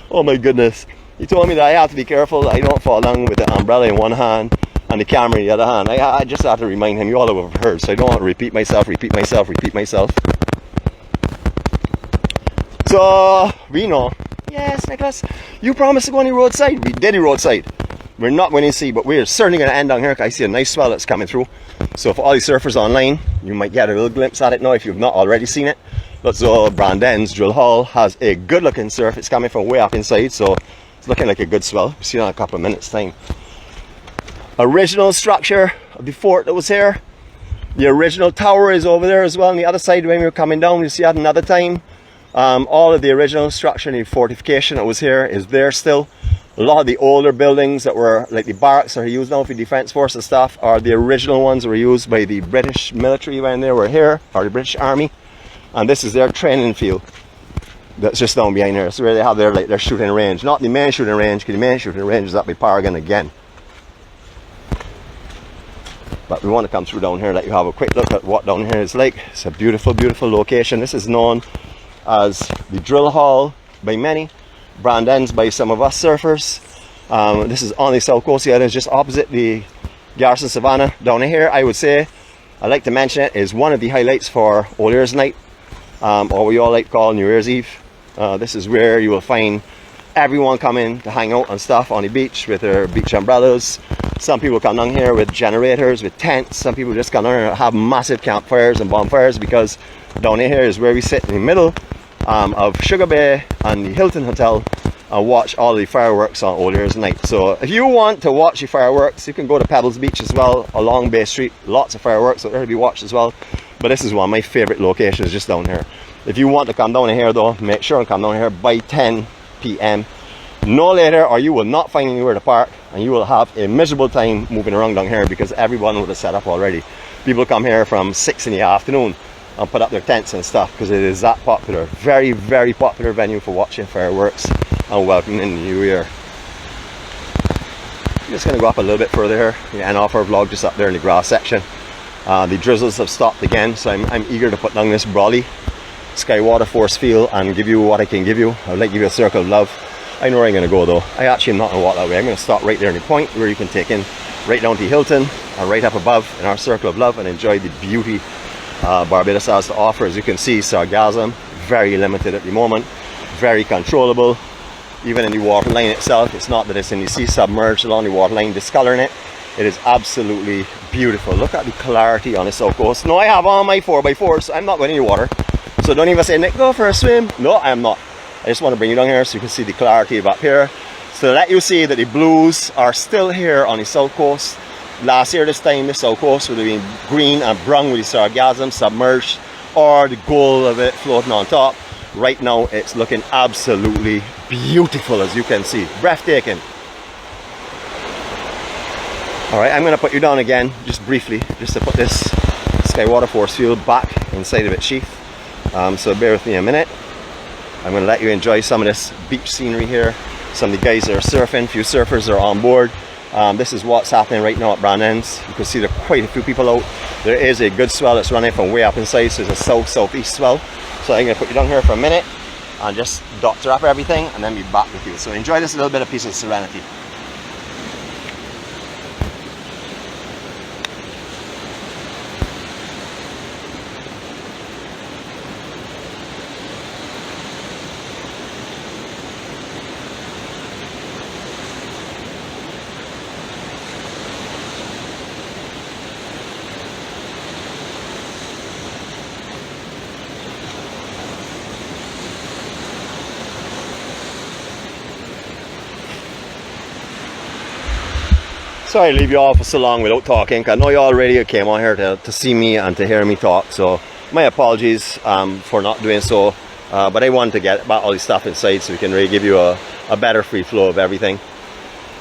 [SPEAKER 1] Oh my goodness. He told me that I have to be careful that I don't fall down with the umbrella in one hand and the camera in the other hand. I just have to remind him, you all have heard, so I don't want to repeat myself. So, we know. Yes, Nicholas, you promised to go on the roadside. We did the roadside. We're not going to see, but we're certainly going to end down here. I see a nice swell that's coming through. So for all the surfers online, you might get a little glimpse at it now if you've not already seen it. But so Brandon's Drill Hall has a good looking surf. It's coming from way up inside, so it's looking like a good swell. We'll see it in a couple of minutes time. Original structure of the fort that was here. The original tower is over there as well on the other side when we were coming down. You'll see that another time. All of the original structure and the fortification that was here is there still. A lot of the older buildings that were like the barracks that are used now for the Defence Force and stuff are the original ones that were used by the British military when they were here, or the British Army. And this is their training field that's just down behind here. So where they have their shooting range. Not the main shooting range, because the main shooting range is up by Paragon again. But we want to come through down here, let you have a quick look at what down here is like. It's a beautiful, beautiful location. This is known as the drill hall by many, brand ends by some of us surfers. This is on the south coast here. It's just opposite the Garrison Savannah. Down here, I would say, I like to mention it, is one of the highlights for Old Year's Night, or we all like to call New Year's Eve. This is where you will find everyone coming to hang out and stuff on the beach with their beach umbrellas. Some people come down here with generators, with tents. Some people just come down here and have massive campfires and bonfires, because down here is where we sit in the middle of Sugar Bay and the Hilton Hotel and watch all the fireworks on Old Year's Night. So if you want to watch the fireworks, you can go to Pebbles Beach as well, along Bay Street. Lots of fireworks out there to be watched as well. But this is one of my favorite locations, just down here. If you want to come down here though, make sure and come down here by 10 p.m. no later, or you will not find anywhere to park, and you will have a miserable time moving around down here, because everyone would have set up already. People come here from 6 in the afternoon and put up their tents and stuff, because it is that popular. Very, very popular venue for watching fireworks and welcoming in the new year. I'm just going to go up a little bit further here and end off our vlog just up there in the grass section. The drizzles have stopped again, so I'm eager to put down this brolly Skywater force field and give you what I can give you. I would like to give you a circle of love. I know where I'm going to go though. I actually am not going to walk that way. I'm going to stop right there in the point where you can take in right down to Hilton and right up above in our circle of love and enjoy the beauty Barbados has to offer. As you can see, sargassum, very limited at the moment, very controllable. Even in the water line itself, it's not that it's in the sea submerged along the water line discoloring it. It is absolutely beautiful. Look at the clarity on the south coast. No, I have on my 4x4, so I'm not going in the water. So don't even say, Nick, go for a swim. No, I am not. I just want to bring you down here so you can see the clarity up here. So let you see that the blues are still here on the south coast. Last year this time, the south coast would have been green and brown with the sargassum submerged, or the gold of it floating on top. Right now it's looking absolutely beautiful, as you can see. Breathtaking. Alright, I'm going to put you down again just briefly, just to put this Skywater force field back inside of its sheath. So bear with me a minute. I'm going to let you enjoy some of this beach scenery here. Some of the guys that are surfing, few surfers are on board. This is what's happening right now at Brand Ends. You can see there are quite a few people out. There is a good swell that's running from way up inside, so there's a south-southeast swell. So I'm going to put you down here for a minute and just doctor up everything and then be back with you. So enjoy this little bit of peace and serenity. Sorry to leave you all for so long without talking. I know you already came on here to see me and to hear me talk, so my apologies for not doing so, but I wanted to get about all this stuff inside so we can really give you a better free flow of everything.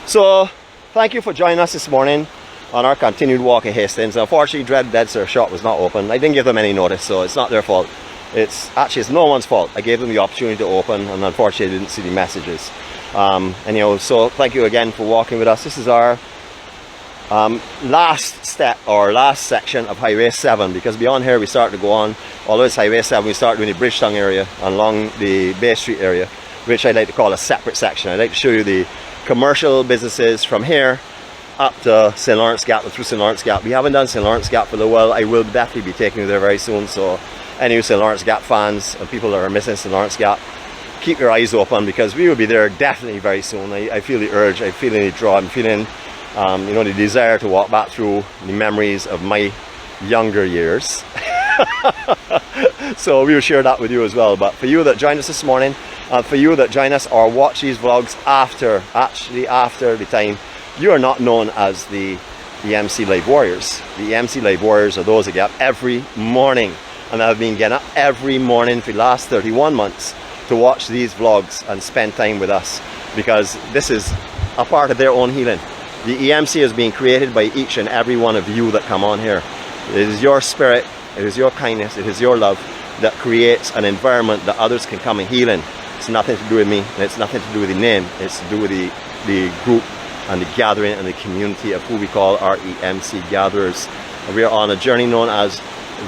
[SPEAKER 1] So thank you for joining us this morning on our continued walk in Hastings. Unfortunately, Dead Surf Shop was not open. I didn't give them any notice, so it's not their fault. It's no one's fault. I gave them the opportunity to open, and unfortunately they didn't see the messages. Anyhow, so thank you again for walking with us. This is our last step, or last section of Highway 7, because beyond here we start to go on, although it's Highway 7, we start doing the Bridgetown area along the Bay Street area, which I like to call a separate section. I'd like to show you the commercial businesses from here up to St. Lawrence Gap and through St. Lawrence Gap. We haven't done St. Lawrence Gap for a while. I will definitely be taking you there very soon, so any St. Lawrence Gap fans and people that are missing St. Lawrence Gap, keep your eyes open, because we will be there definitely very soon. I feel the urge, I'm feeling the draw, I'm feeling you know, the desire to walk back through the memories of my younger years. So we will share that with you as well. But for you that joined us this morning, and for you that join us or watch these vlogs after the time, you are not known as the EMC Live Warriors. The EMC Live Warriors are those that get up every morning, and I've been getting up every morning for the last 31 months to watch these vlogs and spend time with us, because this is a part of their own healing. The EMC is being created by each and every one of you that come on here. It is your spirit, it is your kindness, it is your love that creates an environment that others can come and heal in. It's nothing to do with me, and it's nothing to do with the name. It's to do with the group and the gathering and the community of who we call our EMC gatherers. We are on a journey known as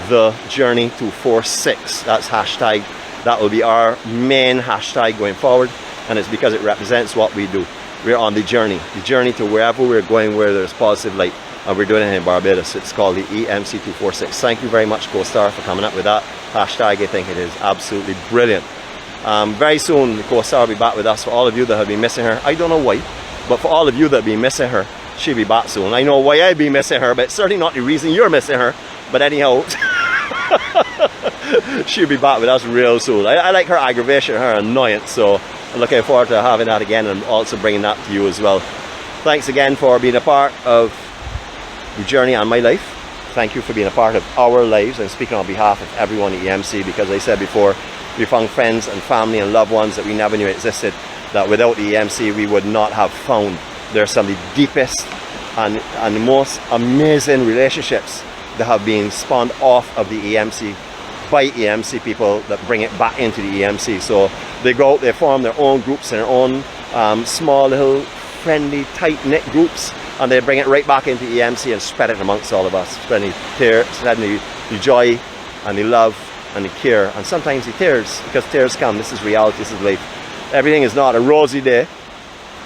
[SPEAKER 1] the Journey to 4-6. That's hashtag. That will be our main hashtag going forward, and it's because it represents what we do. We're on the journey to wherever we're going where there's positive light, and we're doing it in Barbados. It's called the EMC-246. Thank you very much, CoStar, for coming up with that hashtag. I think it is absolutely brilliant. Very soon, CoStar will be back with us. For all of you that have been missing her, I don't know why, but for all of you that have been missing her, she'll be back soon. I know why I'll be missing her, but it's certainly not the reason you're missing her. But anyhow, she'll be back with us real soon. I like her aggravation, her annoyance, so I'm looking forward to having that again and also bringing that to you as well. Thanks again for being a part of the journey on my life. Thank you for being a part of our lives. I'm speaking on behalf of everyone at EMC, because I said before, we found friends and family and loved ones that we never knew existed, that without the EMC we would not have found. They're some of the deepest and the most amazing relationships that have been spawned off of the EMC by EMC people that bring it back into the EMC. So they go out, they form their own groups and their own small little friendly tight-knit groups, and they bring it right back into EMC and spread it amongst all of us, spreading the joy and the love and the care, and sometimes the tears, because tears come. This is reality, this is life. Everything is not a rosy day.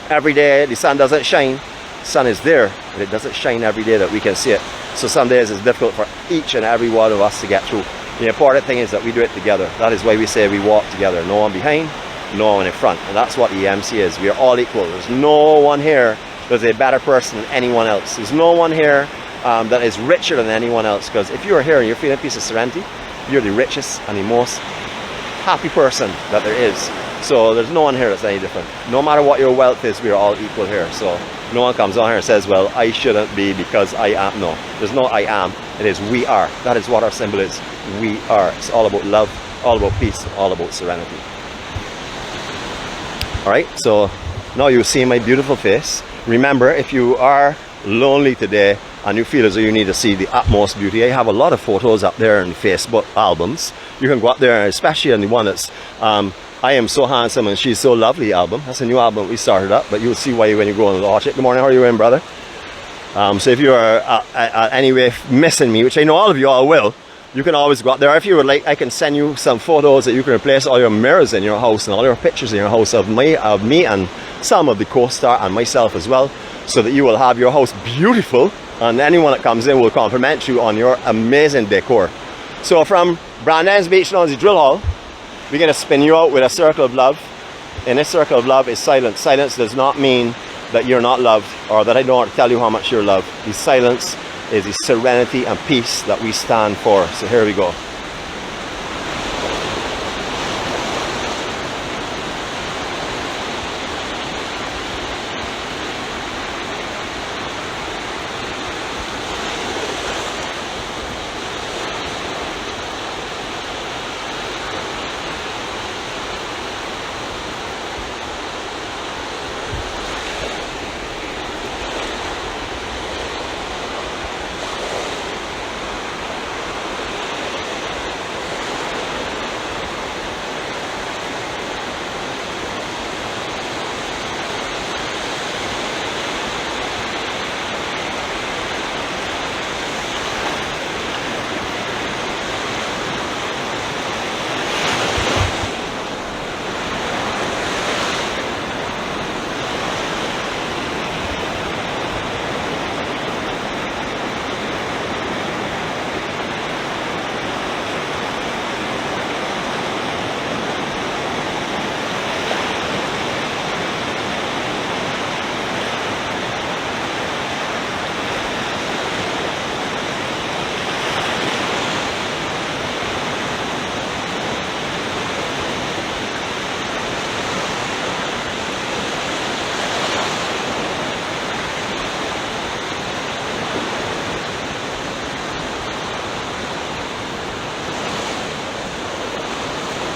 [SPEAKER 1] Every day the sun doesn't shine. The sun is there, but it doesn't shine every day that we can see it. So some days it's difficult for each and every one of us to get through. The important thing is that we do it together. That is why we say we walk together. No one behind, no one in front. And that's what EMC is. We are all equal. There's no one here that's a better person than anyone else. There's no one here that is richer than anyone else. Because if you are here and you're feeling a piece of serenity, you're the richest and the most happy person that there is. So there's no one here that's any different. No matter what your wealth is, we are all equal here. So no one comes on here and says, well, I shouldn't be because I am. No, there's no I am. It is we are. That is what our symbol is. We are. It's all about love, all about peace, all about serenity. Alright, so now you see my beautiful face. Remember, if you are lonely today and you feel as though you need to see the utmost beauty, I have a lot of photos up there in Facebook albums. You can go up there, especially on the one that's I Am So Handsome and She's So Lovely album. That's a new album we started up, but you'll see why when you go and watch it. Good morning, how are you doing, brother? So if you are anyway missing me, which I know all of you all will, you can always go up there. If you would like, I can send you some photos that you can replace all your mirrors in your house and all your pictures in your house of me and some of the co-star and myself as well, so that you will have your house beautiful, and anyone that comes in will compliment you on your amazing decor. So from Brandon's Beach Lounge Drill Hall, we're going to spin you out with a circle of love. And this circle of love is silence. Silence does not mean that you're not loved, or that I don't want to tell you how much you're loved. The silence is the serenity and peace that we stand for. So here we go.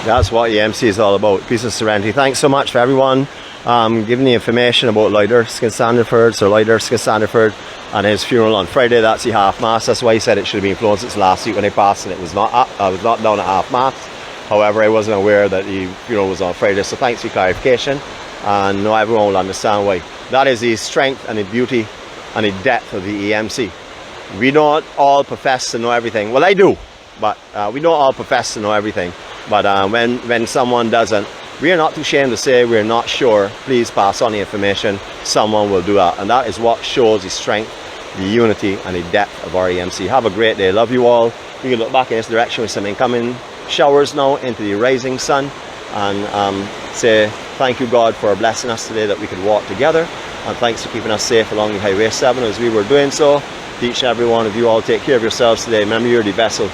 [SPEAKER 1] That's what EMC is all about, peace and serenity. Thanks so much for everyone giving the information about 𝗫𝗏𝗃 Sir 𝗫𝗏𝗃 Gsg and his funeral on Friday. That's the half-mast. That's why he said it should have been flown since last week when he passed, and it was not up. I was not down at half-mast. However, I wasn't aware that the funeral was on Friday, so thanks for clarification, and now everyone will understand why. That is the strength and the beauty and the depth of the EMC. we don't all profess to know everything. Well, I do, but we don't all profess to know everything. But when someone doesn't, we are not too ashamed to say we're not sure. Please pass on the information. Someone will do that. And that is what shows the strength, the unity, and the depth of our EMC. Have a great day. Love you all. You can look back in this direction with some incoming showers now into the rising sun. And say thank you, God, for blessing us today that we could walk together. And thanks for keeping us safe along the Highway 7 as we were doing so. To each and every one of you all, take care of yourselves today. Remember, you're the vessel.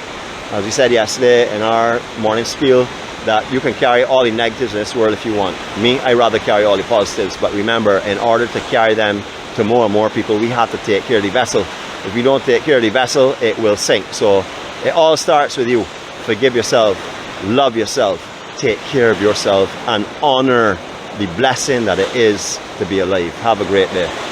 [SPEAKER 1] As we said yesterday in our morning spiel, that you can carry all the negatives in this world if you want. Me, I rather carry all the positives. But remember, in order to carry them to more and more people, we have to take care of the vessel. If we don't take care of the vessel, it will sink. So it all starts with you. Forgive yourself, love yourself, take care of yourself, and honor the blessing that it is to be alive. Have a great day.